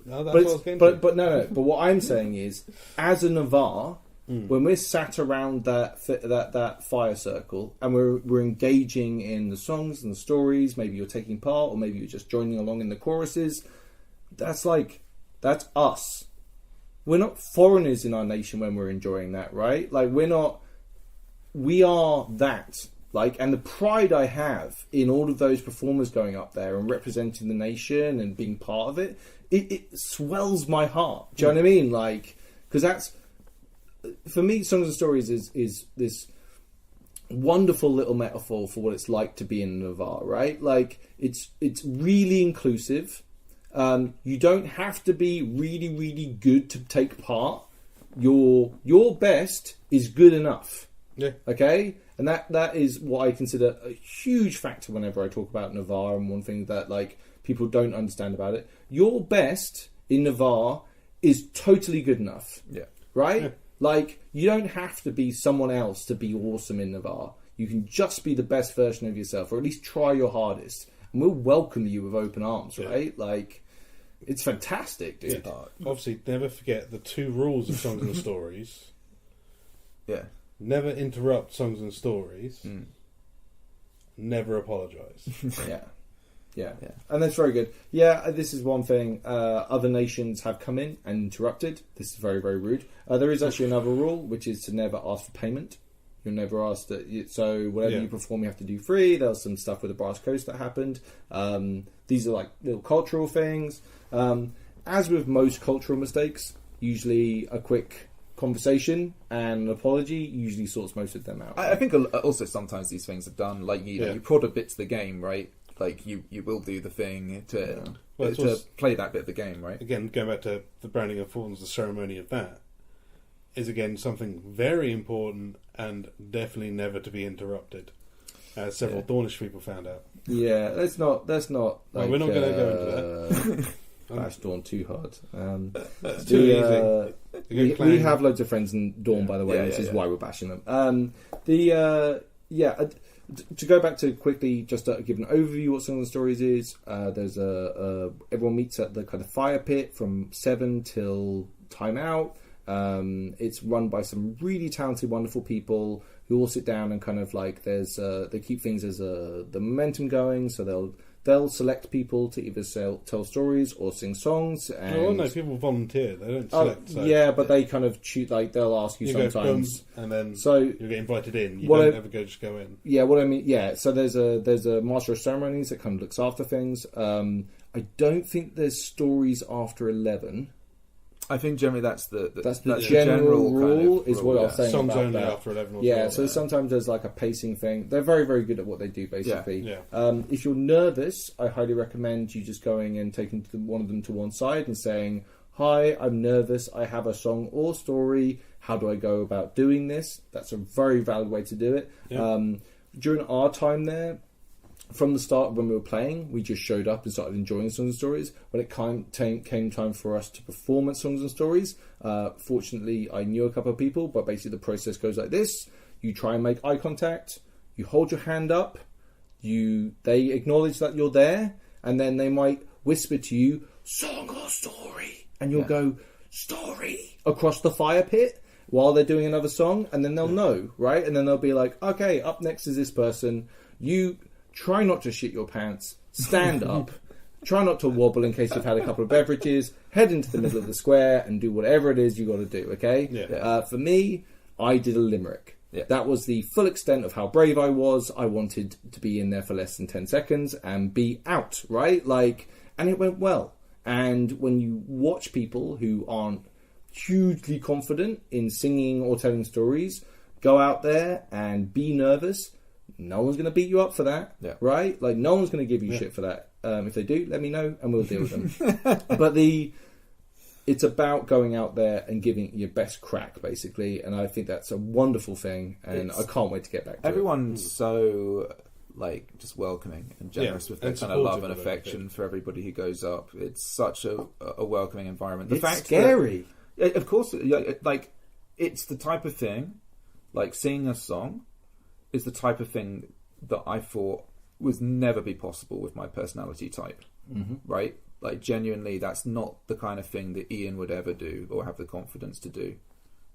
But what I'm saying is, as a Navarre, when we're sat around that fire circle and we're engaging in the songs and the stories, maybe you're taking part or maybe you're just joining along in the choruses. That's us. We're not foreigners in our nation when we're enjoying that, right? Like we are that. Like, and the pride I have in all of those performers going up there and representing the nation and being part of it, it swells my heart. Do you know what I mean? Like, because that's, for me, Songs and Stories is this wonderful little metaphor for what it's like to be in Navarre, right? Like, it's really inclusive. You don't have to be really, really good to take part. Your best is good enough. Yeah. Okay? And that is what I consider a huge factor whenever I talk about Navarre, and one thing that like people don't understand about it. Your best in Navarre is totally good enough. Yeah. Right? Yeah. Like, you don't have to be someone else to be awesome in Navarre. You can just be the best version of yourself, or at least try your hardest. And we'll welcome you with open arms, right? Like, it's fantastic, dude. Yeah. Obviously, never forget the 2 rules of Songs and Stories. Yeah. Never interrupt Songs and Stories. Never apologise. Yeah. Yeah, and that's very good. Yeah, this is one thing. Other nations have come in and interrupted. This is very, very rude. There is actually another rule, which is to never ask for payment. You'll never ask that. So whatever you perform, you have to do free. There was some stuff with the Brass Coast that happened. These are like little cultural things. As with most cultural mistakes, usually a quick conversation and an apology usually sorts most of them out. I think also sometimes these things are done like you prod a bit to the game, right? Like you will do the thing to play that bit of the game, right? Again, going back to the Binding of Thorns, the ceremony of that is again something very important and definitely never to be interrupted, as several Dornish people found out. Yeah, that's not. Well, we're not going to go into that. Bash Dawn too hard. It's too easy. We have loads of friends in Dawn, by the way, which is why we're bashing them. To go back to quickly, just to give an overview what Songs and Stories is. There's everyone meets at the kind of fire pit from 7 till time out. It's run by some really talented, wonderful people who all sit down and kind of like they keep things as the momentum going. So they'll select people to either tell stories or sing songs. And no, people volunteer. They don't select. But they kind of choose. Like they'll ask you sometimes, and then you get invited in. You don't ever just go in. Yeah, what I mean. Yeah, so there's a master of ceremonies that kind of looks after things. I don't think there's stories after 11. I think generally that's the general rule kind of is what I was saying. Songs about only that. after 11. Yeah, so sometimes there's like a pacing thing. They're very, very good at what they do, basically. Yeah. If you're nervous, I highly recommend you just going and taking one of them to one side and saying, "Hi, I'm nervous. I have a song or story. How do I go about doing this?" That's a very valid way to do it. Yeah. During our time there, from the start when we were playing, we just showed up and started enjoying Songs and Stories. When it came time for us to perform at Songs and Stories, fortunately I knew a couple of people, but basically the process goes like this. You try and make eye contact, you hold your hand up, they acknowledge that you're there, and then they might whisper to you, "Song or story?" And you'll go, "Story," across the fire pit while they're doing another song, and then they'll know, right? And then they'll be like, "Okay, up next is this person. You try not to shit your pants, stand up, try not to wobble in case you've had a couple of beverages, head into the middle of the square and do whatever it is you got to do," okay? Yeah. For me, I did a limerick. Yeah. That was the full extent of how brave I was. I wanted to be in there for less than 10 seconds and be out, right? And it went well. And when you watch people who aren't hugely confident in singing or telling stories go out there and be nervous, no one's going to beat you up for that, right? Like, no one's going to give you shit for that. If they do, let me know and we'll deal with them. But it's about going out there and giving it your best crack, basically. And I think that's a wonderful thing. And I can't wait to get back to everyone's so just welcoming and generous with their kind of love and affection for everybody who goes up. It's such a welcoming environment. It's scary. Of course, it's the type of thing, like singing a song, is the type of thing that I thought would never be possible with my personality type, right? Like, genuinely, that's not the kind of thing that Ian would ever do or have the confidence to do,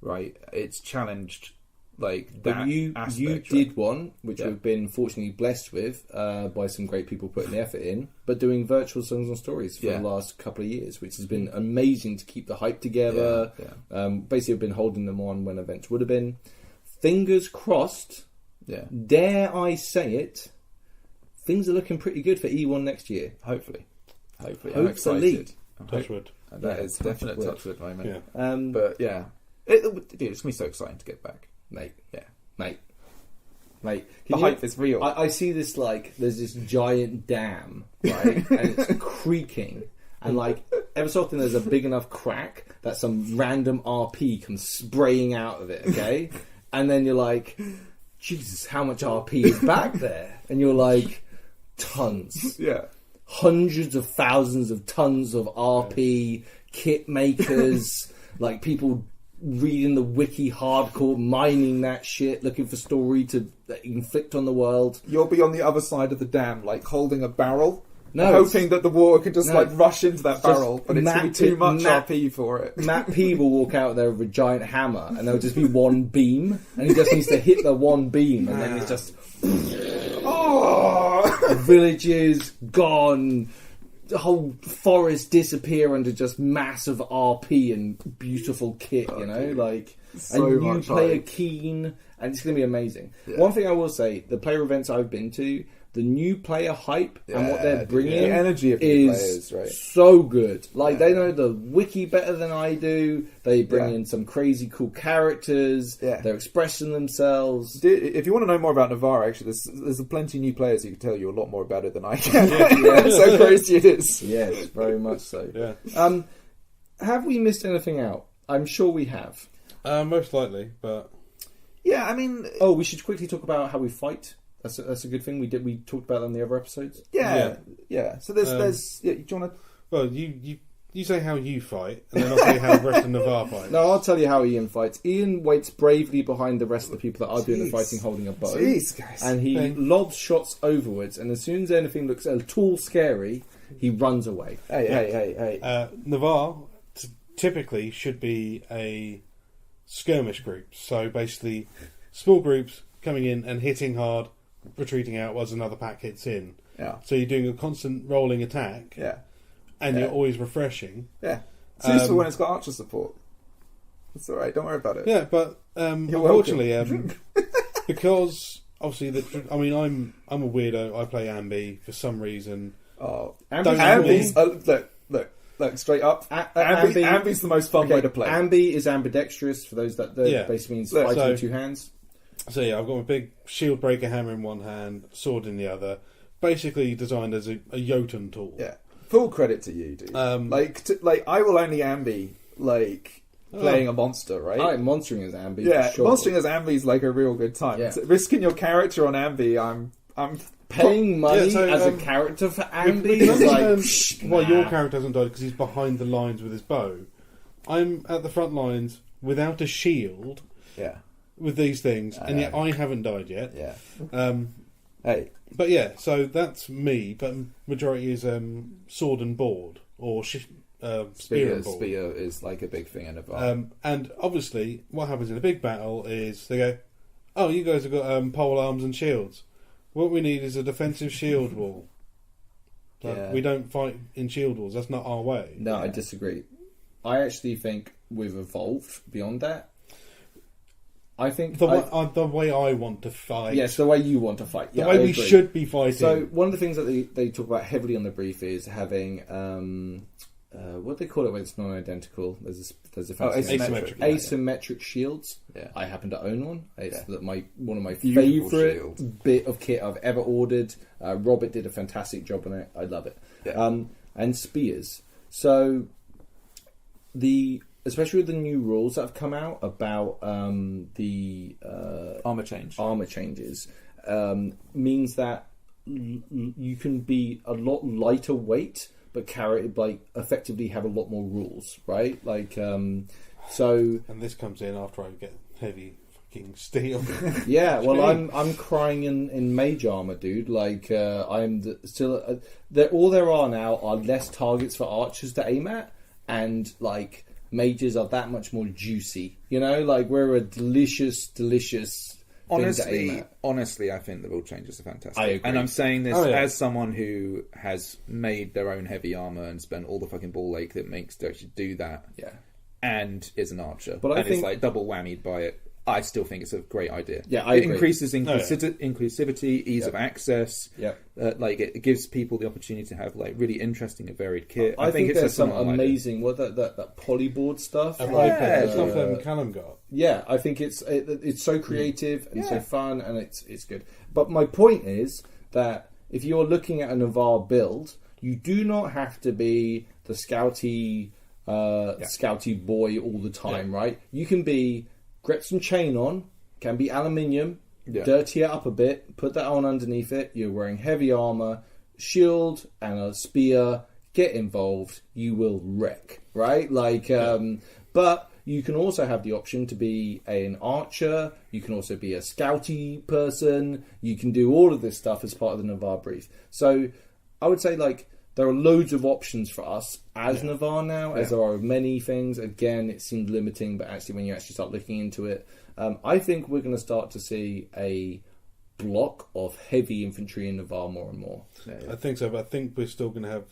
right? It's challenged, that aspect. You did one, which we've been fortunately blessed with by some great people putting the effort in, but doing virtual Songs and Stories for the last couple of years, which has been amazing to keep the hype together. Basically, I've been holding them on when events would have been. Fingers crossed. Yeah. Dare I say it? Things are looking pretty good for E1 next year. Hopefully. I'm excited. Touchwood. That is definite touchwood moment. Yeah. But yeah, it's going to be so exciting to get back, mate. Yeah, mate. The hype is real. I see this there's this giant dam, right, and it's creaking. And ever so often there's a big enough crack that some random RP comes spraying out of it, okay? And then you're like, Jesus, how much RP is back there? And you're like, tons. Yeah. Hundreds of thousands of tons of RP, kit makers, people reading the wiki hardcore, mining that shit, looking for story to inflict on the world. You'll be on the other side of the dam, holding a barrel. Hoping that the water could just rush into that barrel, but it's going to be too much RP for it. Matt P will walk out there with a giant hammer, and there'll just be one beam, and he just needs to hit the one beam, and then it's just... Oh! villages gone, the whole forest disappear under just massive RP and beautiful kit, you know, like so and you much play hype. a keen, and it's going to be amazing. Yeah. One thing I will say, the player events I've been to, the new player hype and what they're bringing, the energy of new is players, right? so good. Like they know the wiki better than I do. They bring in some crazy cool characters. Yeah. They're expressing themselves. If you want to know more about Navarre, actually, there's plenty of new players who can tell you a lot more about it than I can. That's how crazy it is. Yes, very much so. Yeah. Have we missed anything out? I'm sure we have. Most likely, but Yeah, I mean, Oh, we should quickly talk about how we fight. That's a good thing. We talked about that in the other episodes. yeah. So there's. Yeah, do you want to? well, you say how you fight, and then I'll say how the rest of Navarre fights. No, I'll tell you how Ian fights. Ian waits bravely behind the rest of the people that are doing the fighting, holding a bow. Jeez, guys. And he lobs shots overwards, and as soon as anything looks at all scary, he runs away. Hey. Navarre typically should be a skirmish group. So basically, small groups coming in and hitting hard, retreating out as another pack hits in. Yeah. So you're doing a constant rolling attack, Yeah. and you're always refreshing. Yeah. It's useful when it's got archer support. It's all right. Don't worry about it. Yeah, but unfortunately, because obviously I'm a weirdo. I play Ambi for some reason. Oh, Ambi's look, straight up. Ambi- Ambi's the most fun way to play. Ambi is ambidextrous, for those that basically means Yeah. fighting with two hands. So yeah, I've got my big shield breaker hammer in one hand, sword in the other. Basically designed as a Jotun tool. Yeah. Full credit to you, dude. I will only Ambi playing a monster, right? I like monstering as Ambi. Yeah, for sure. monstering as Ambi is like a real good time. Yeah. So risking your character on Ambi, I'm Paying money Yeah, so, as a character for Ambi We can is like, understand why your character hasn't died because he's behind the lines with his bow. I'm at the front lines without a shield Yeah. with these things, and yet I haven't died yet. Yeah. Hey. But yeah, so that's me. But majority is sword and board or spear and board. Spear is like a big thing in Navarre. And obviously, what happens in a big battle is they go, "Oh, you guys have got pole arms and shields. What we need is a defensive shield wall. We don't fight in shield walls. That's not our way." no, I disagree. I actually think we've evolved beyond that. I think The way I want to fight. yes, the way you want to fight. The Yeah, way I we agree. should be fighting. So one of the things that they talk about heavily on the brief is having what do they call it when it's non-identical? There's a fancy name. asymmetric. Asymmetric shields. Yeah. I happen to own one. It's one of my Beautiful favourite shield. bit of kit I've ever ordered. Robert did a fantastic job on it. I love it. Yeah. And spears. So especially with the new rules that have come out about the Armor change. armor changes, means that you can be a lot lighter weight, but effectively have a lot more rules, right? And this comes in after I get heavy fucking steel. yeah. Well, I'm crying in mage armor, dude. All there are now are less targets for archers to aim at, and mages are that much more juicy. You know, we're a delicious thing to aim at. Honestly, I think the rule changes are fantastic. I agree. And I'm saying this Oh, yeah. as someone who has made their own heavy armor and spent all the fucking ball ache that makes to actually do that. Yeah. And is an archer. But I and think- it's double whammied by it. I still think it's a great idea. Yeah, I it agree. increases inclusivity, ease of access. Yep. It gives people the opportunity to have really interesting and varied kit. I think it's there's a some phenomenal idea. amazing that polyboard stuff. Stuff Callum got. Yeah, I think it's so creative and so fun, and it's good. But my point is that if you're looking at a Navarre build, you do not have to be the scouty boy all the time, right? You can be grip some chain on, can be aluminium, dirty it up a bit, put that on underneath it. You're wearing heavy armor, shield, and a spear. Get involved, you will wreck, right? But you can also have the option to be an archer. You can also be a scouty person. You can do all of this stuff as part of the Navarre brief. So I would say there are loads of options for us as Navarre now, as there are many things. Again, it seemed limiting, but actually when you actually start looking into it, I think we're going to start to see a block of heavy infantry in Navarre more and more. I think so, but I think we're still going to have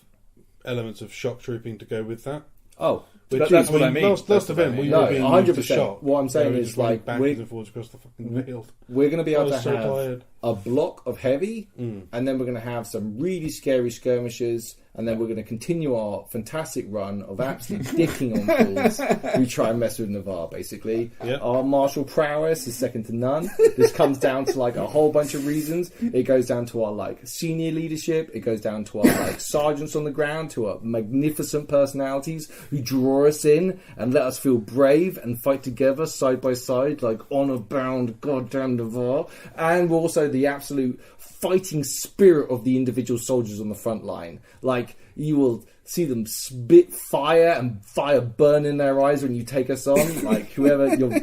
elements of shock trooping to go with that. Oh, that's what I mean. Last event, we were being 100%. used to shock. What I'm saying is, like, backwards and forwards across the fucking field. We're going to be able to so have tired. a block of heavy, and then we're going to have some really scary skirmishes, and then we're going to continue our fantastic run of absolute dicking on fools who try and mess with Navarre, basically. Yep. Our martial prowess is second to none. This comes down to, like, a whole bunch of reasons. It goes down to our, like, senior leadership. It goes down to our, like, sergeants on the ground, to our magnificent personalities who draw us in and let us feel brave and fight together side by side, like honor-bound goddamn Navarre. And we're also the absolute fighting spirit of the individual soldiers on the front line. Like, you will see them spit fire and fire burn in their eyes when you take us on. Like, whoever, you'll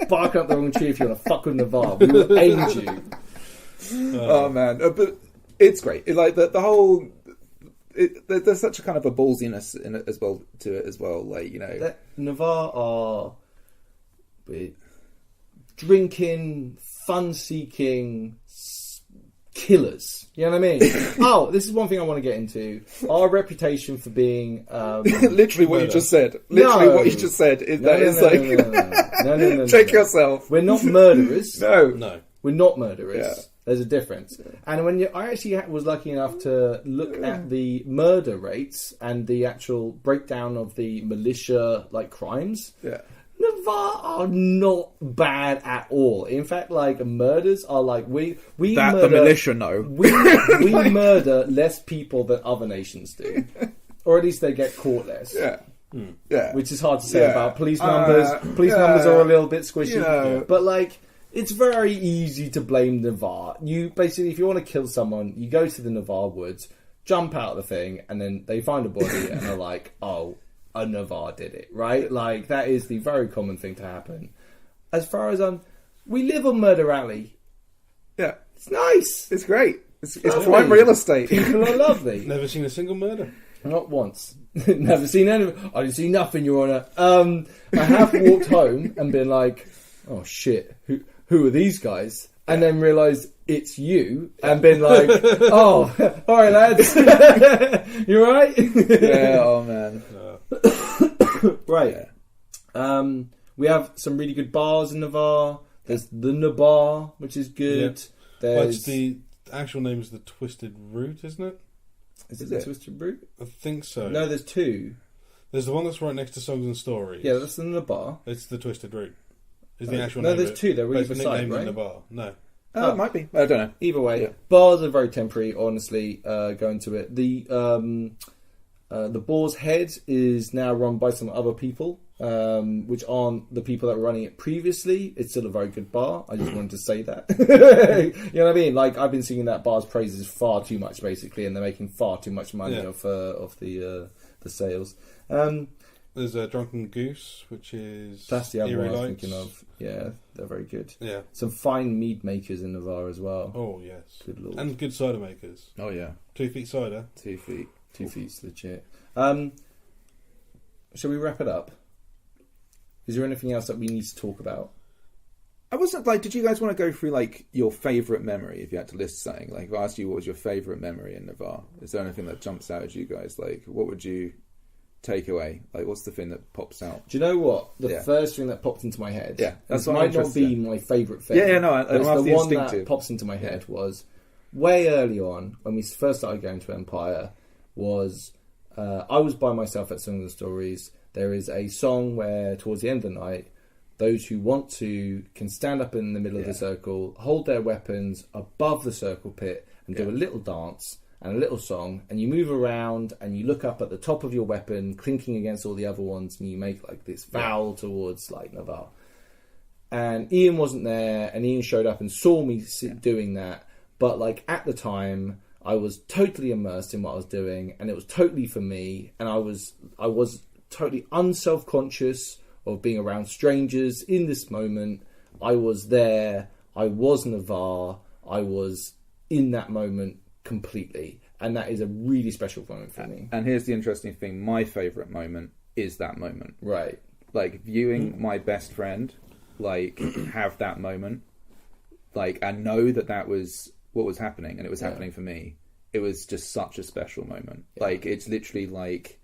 bark up the wrong tree if you want to fuck with Navarre. We will aid you. Oh man, but it's great. Like the whole. There's such a kind of a ballsiness in it as well to it as well. Like, you know, Navarre are drinking, fun-seeking killers. You know what I mean? Oh, this is one thing I want to get into. Our reputation for being literally what you just said. Literally what you just said is no. Check yourself. We're not murderers. No, we're not murderers. Yeah. There's a difference. And when I actually was lucky enough to look at the murder rates and the actual breakdown of the militia like crimes. Yeah. Navarre are not bad at all. In fact, like, murders are like we that murder, the militia know. We murder less people than other nations do, or at least they get caught less. Yeah. Yeah. Which is hard to say about police numbers. Police numbers are a little bit squishy, but like, it's very easy to blame Navarre. You basically, if you want to kill someone, you go to the Navarre woods, jump out of the thing, and then they find a body, and they're like, "Oh, a Navarre did it," right? Like, that is the very common thing to happen. As far as we live on Murder Alley. Yeah, it's nice. It's great. It's prime real estate. People are lovely. Never seen a single murder. Not once. Never seen any. I didn't see nothing, Your Honour. I have walked home and been like, "Oh shit, who are these guys?" And then realised it's you, and been like, "Oh, all right, lads, you all right?" Yeah. Oh man. Right. Yeah. We have some really good bars in Navarre. There's the Navarre, which is good. Yeah. There's the actual name is the Twisted Root, isn't it? Is it the Twisted Root? I think so. No, there's two. There's the one that's right next to Songs and Stories. Yeah, that's the Navarre. It's the Twisted Root. Is the actual no, name there's two. They're really beside, beside, right? Navarre. No. Oh, it might be. I don't know. Either way, bars are very temporary. Honestly, going to it. The Boar's Head is now run by some other people, which aren't the people that were running it previously. It's still a very good bar. I just wanted to say that. You know what I mean? Like, I've been singing that bar's praises far too much, basically, and they're making far too much money off the sales. There's a Drunken Goose, which is that's the other one I was Lights. thinking of. Yeah, they're very good. Yeah, some fine mead makers in Navarre as well. Oh yes, good lord, and good cider makers. Oh yeah, 2 feet cider. 2 feet. 2 feet's legit. Shall we wrap it up? Is there anything else that we need to talk about? I wasn't like, did you guys want to go through like your favourite memory if you had to list something? Like, if I asked you what was your favourite memory in Navarre, is there anything that jumps out at you guys? Like, what would you take away? Like, what's the thing that pops out? Do you know what? The first thing that popped into my head, that's what might not be my favourite thing. Yeah, no, it's the one that pops into my head was way early on when we first started going to Empire. Was I was by myself at Songs and Stories. There is a song where towards the end of the night, those who want to can stand up in the middle of the circle, hold their weapons above the circle pit, and do a little dance and a little song, and you move around and you look up at the top of your weapon, clinking against all the other ones, and you make like this vow towards like Navarre. And Ian wasn't there, and Ian showed up and saw me doing that. But like at the time, I was totally immersed in what I was doing, and it was totally for me. And I was totally unself-conscious of being around strangers in this moment. I was there. I was Navarre. I was in that moment completely, and that is a really special moment for me. And here's the interesting thing: my favourite moment is that moment, right? Like viewing my best friend, like have that moment. like, and know that was what was happening, and it was happening for me. It was just such a special moment. Yeah. Like, it's literally like,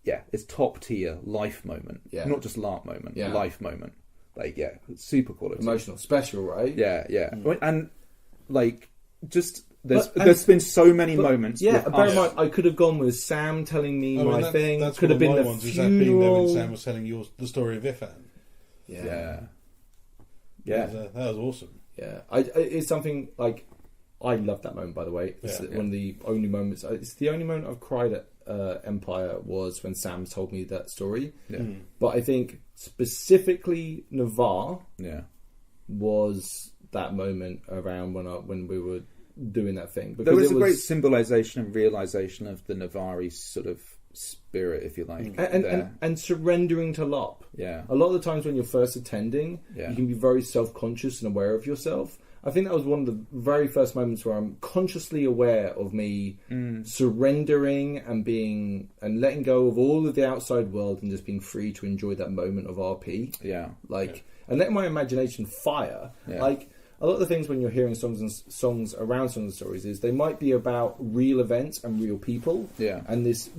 it's top tier life moment. Yeah. Not just LARP moment, life moment. Like, super quality. Emotional, special, right? Yeah. And, like, just, there's been so many moments. Yeah, bear in mind, I could have gone with Sam telling me my thing. That's could have been the ones, funeral. Is that being there when Sam was telling the story of Ifan. Yeah. That was awesome. Yeah. It's something, like, I love that moment, by the way. It's one of the only moments. It's the only moment I've cried at Empire was when Sam told me that story. Yeah. But I think specifically Navarre was that moment around when we were doing that thing. Because there was a great symbolisation and realisation of the Navarre sort of spirit, if you like. And surrendering to LARP. Yeah. A lot of the times when you're first attending, you can be very self-conscious and aware of yourself. I think that was one of the very first moments where I'm consciously aware of me surrendering and letting go of all of the outside world and just being free to enjoy that moment of RP. Yeah. And letting my imagination fire. Yeah. Like, a lot of the things when you're hearing songs around songs and stories is they might be about real events and real people. Yeah. And this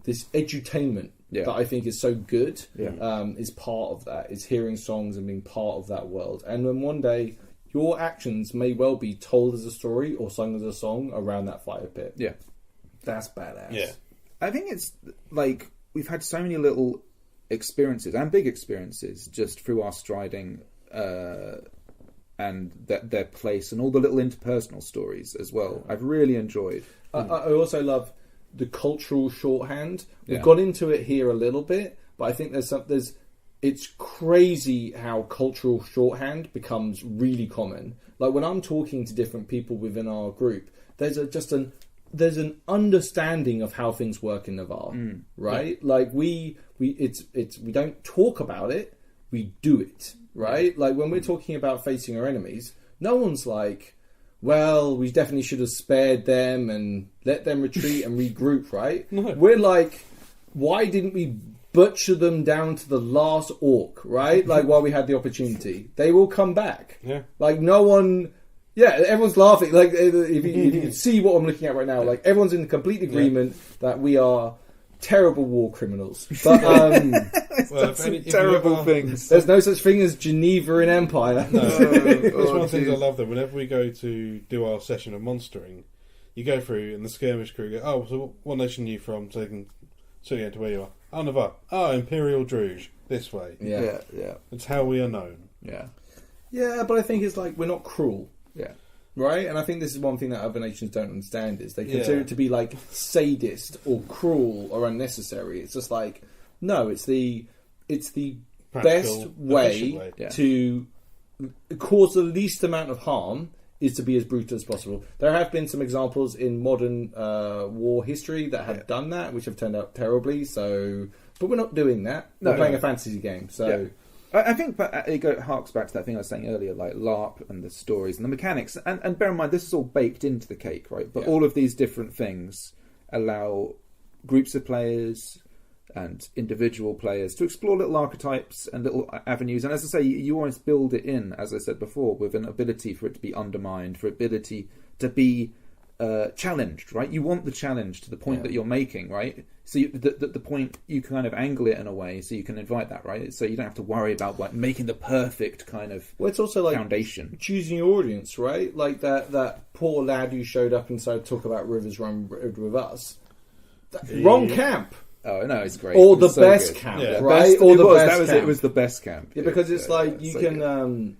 edutainment that I think is so good is part of that. Is hearing songs and being part of that world. And then one day your actions may well be told as a story or sung as a song around that fire pit. Yeah. That's badass. Yeah. I think it's like we've had so many little experiences and big experiences just through our striding and their place and all the little interpersonal stories as well. I've really enjoyed. I also love the cultural shorthand. We've got into it here a little bit, but I think it's crazy how cultural shorthand becomes really common. Like, when I'm talking to different people within our group, there's an understanding of how things work in Navarre, right? Yeah. Like, we don't talk about it, we do it, right? Yeah. Like, when we're talking about facing our enemies, no one's like, well, we definitely should have spared them and let them retreat and regroup, right? No. We're like, why didn't we butcher them down to the last orc, right? Like, while we had the opportunity. They will come back. Yeah. Like, no one... Yeah, everyone's laughing. Like, if you can see what I'm looking at right now, like, everyone's in complete agreement that we are terrible war criminals. But, terrible things. There's no such thing as Geneva in Empire. No. It's one of the things I love, that whenever we go to do our session of monstering, you go through and the skirmish crew go, oh, so what nation are you from? So they can sort you to where you are. Oh, Navarre. Oh, Imperial Druge. This way. Yeah. It's how we are known. Yeah. Yeah, but I think it's like, we're not cruel. Yeah. Right? And I think this is one thing that other nations don't understand, is they consider it to be like sadist or cruel or unnecessary. It's just like, no, it's the Practical, best way to cause the least amount of harm is to be as brutal as possible. There have been some examples in modern war history that have done that, which have turned out terribly. So, but we're not doing that. We're playing a fantasy game. So, I think, but it harks back to that thing I was saying earlier, like LARP and the stories and the mechanics. And bear in mind, this is all baked into the cake, right? But all of these different things allow groups of players and individual players to explore little archetypes and little avenues. And as I say, you always build it in, as I said before, with an ability for it to be undermined, for ability to be challenged, right? You want the challenge to the point that you're making, right? So the point, you kind of angle it in a way so you can invite that, right? So you don't have to worry about like making the perfect kind of it's also like foundation. Choosing your audience, right? Like that poor lad who showed up and started to talk about Rivers Run with us. Wrong camp. Oh no, it's great. Or the best camp, right? Or the best camp. It was the best camp. Yeah, because it's like you can,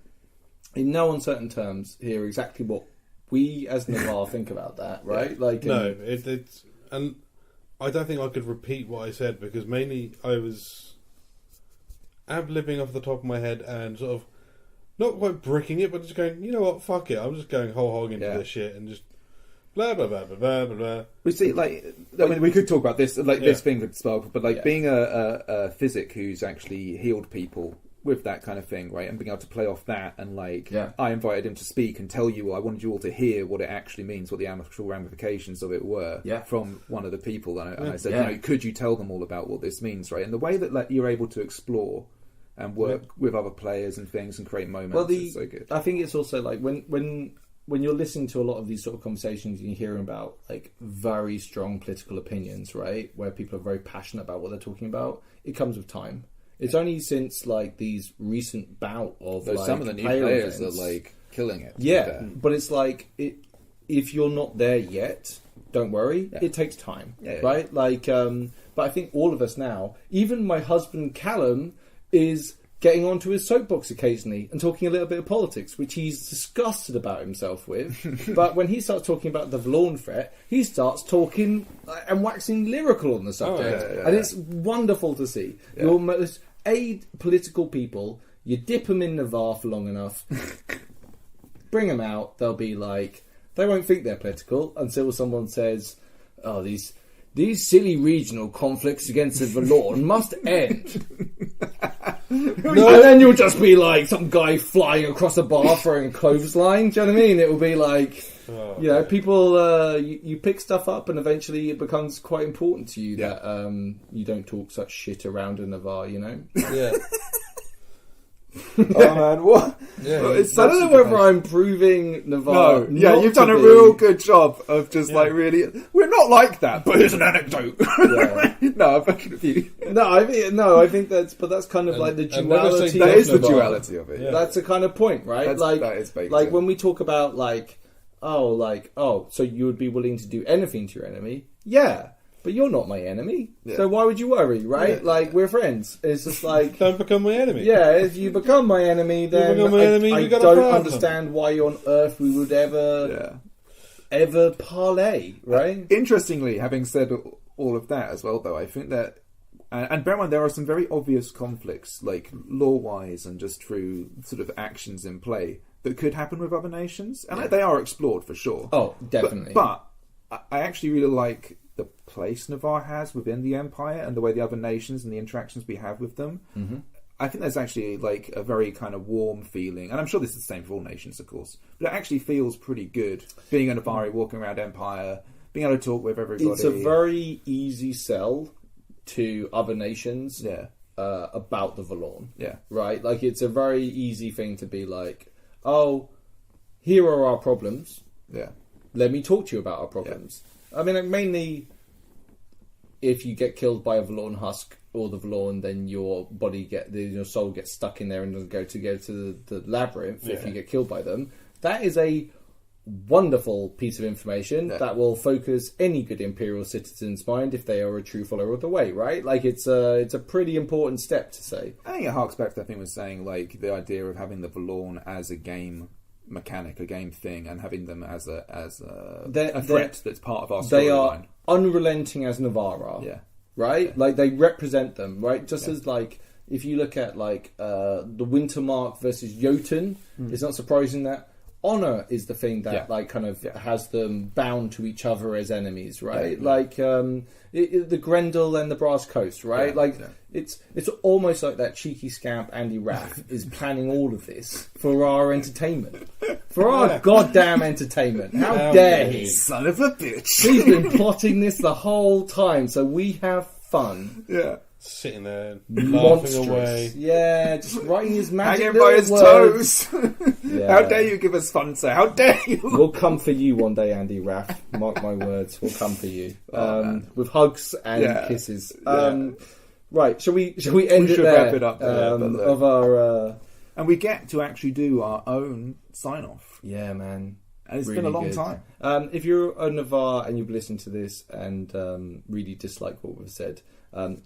in no uncertain terms, hear exactly what we as Navarre think about that, right? Like, no, it's and I don't think I could repeat what I said, because mainly I was ad-libbing off the top of my head and sort of not quite bricking it, but just going, you know what, fuck it, I'm just going whole hog into this shit and just blah blah blah blah blah blah. We see, like, I mean, we could talk about this, like this thing with Sparkle, but like being a physic who's actually healed people with that kind of thing, right, and being able to play off that, and like, I invited him to speak and tell you, I wanted you all to hear what it actually means, what the actual ramifications of it were, from one of the people, and I said, you know, could you tell them all about what this means, right? And the way that like you're able to explore and work with other players and things and create moments. Well, it's so good. I think it's also like when you're listening to a lot of these sort of conversations, you're hearing about like very strong political opinions, right? Where people are very passionate about what they're talking about. It comes with time. It's only since like these recent bout of like, some of the new players are like killing it. Yeah, but it's like if you're not there yet, don't worry. Yeah. It takes time, right? Like, but I think all of us now, even my husband Callum, is getting onto his soapbox occasionally and talking a little bit of politics, which he's disgusted about himself with. But when he starts talking about the Vlorn threat, he starts talking and waxing lyrical on the subject. And it's wonderful to see. Yeah. You're most apolitical people, you dip them in Navarre for long enough, bring them out, they'll be like, they won't think they're political until someone says, oh, these silly regional conflicts against the Vlorn must end. No. And then you'll just be like some guy flying across a bar throwing a clothesline. Do you know what I mean? It will be like, people, you pick stuff up and eventually it becomes quite important to you that you don't talk such shit around in Navarre, you know? Yeah. Oh man, what? Yeah, I don't know whether I'm proving Navarre. No, you've done a real good job of just like really. We're not like that, but here's an anecdote. Yeah. No, I'm fucking with you. I think that's kind of like the duality. That is the duality of it. Yeah. That's a kind of point, right? That is baked like in. when we talk about so you would be willing to do anything to your enemy? Yeah. But you're not my enemy, so why would you worry, right? Yeah. Like, we're friends. It's just like... Don't become my enemy. Yeah, if you become my enemy, then I don't understand why on earth we would ever parlay, right? Interestingly, having said all of that as well, though, I think that... And bear in mind, there are some very obvious conflicts, like law-wise and just through sort of actions in play, that could happen with other nations. And they are explored, for sure. Oh, definitely. But I actually really like the place Navarre has within the Empire and the way the other nations and the interactions we have with them. Mm-hmm. I think there's actually like a very kind of warm feeling, and I'm sure this is the same for all nations, of course, but it actually feels pretty good being a Navarre, walking around Empire, being able to talk with everybody. It's a very easy sell to other nations about the Vlorn. Yeah. Right? Like, it's a very easy thing to be like, oh, here are our problems. Yeah. Let me talk to you about our problems. Yeah. I mean, like, mainly, if you get killed by a Vlorn husk or the Vlorn, then your soul gets stuck in there and doesn't go to the labyrinth if you get killed by them. That is a wonderful piece of information that will focus any good Imperial citizen's mind if they are a true follower of the way, right? Like, it's a pretty important step to say. I think it harks back to, I think, was saying, like, the idea of having the Vlorn as a game mechanic, a game thing, and having them as a threat that's part of our storyline. They are unrelenting as Navarre are, right? Yeah. Like, they represent them, right? Just as, like, if you look at, like, the Wintermark versus Jotun, it's not surprising that honor is the thing that like kind of has them bound to each other as enemies, right? Like the Grendel and the Brass Coast, right? It's almost like that cheeky scamp Andy Raff is planning all of this for our entertainment, for our goddamn entertainment. How dare he, son of a bitch? He's been plotting this the whole time, so we have fun. Yeah. Sitting there, laughing away. Yeah, just writing his magic hanging by his toes. How dare you give us fun, sir? How dare you? We'll come for you one day, Andy Raff. Mark my words, we'll come for you. With hugs and kisses. Right, shall we end it there? Wrap it up there, of our... And we get to actually do our own sign-off. Yeah, man. And it's really been a long time. If you're a Navarre and you've listened to this and really dislike what we've said,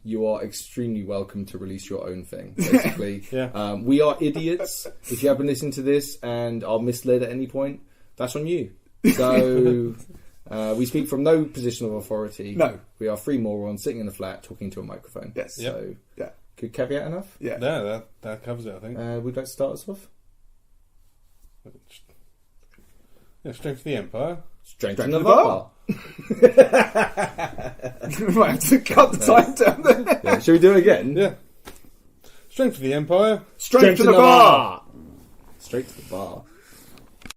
you are extremely welcome to release your own thing, basically. We are idiots. If you haven't listened to this and are misled at any point, that's on you. So we speak from no position of authority. No. We are three morons sitting in a flat talking to a microphone. Yes. So, good caveat enough? Yeah. No, that covers it, I think. Would you like to start us off? Strength of the Empire. Strength of Navarre. Might have to cut the time down there. Shall we do it again? Yeah. Strength of the Empire. Strength of Navarre. Straight to the bar.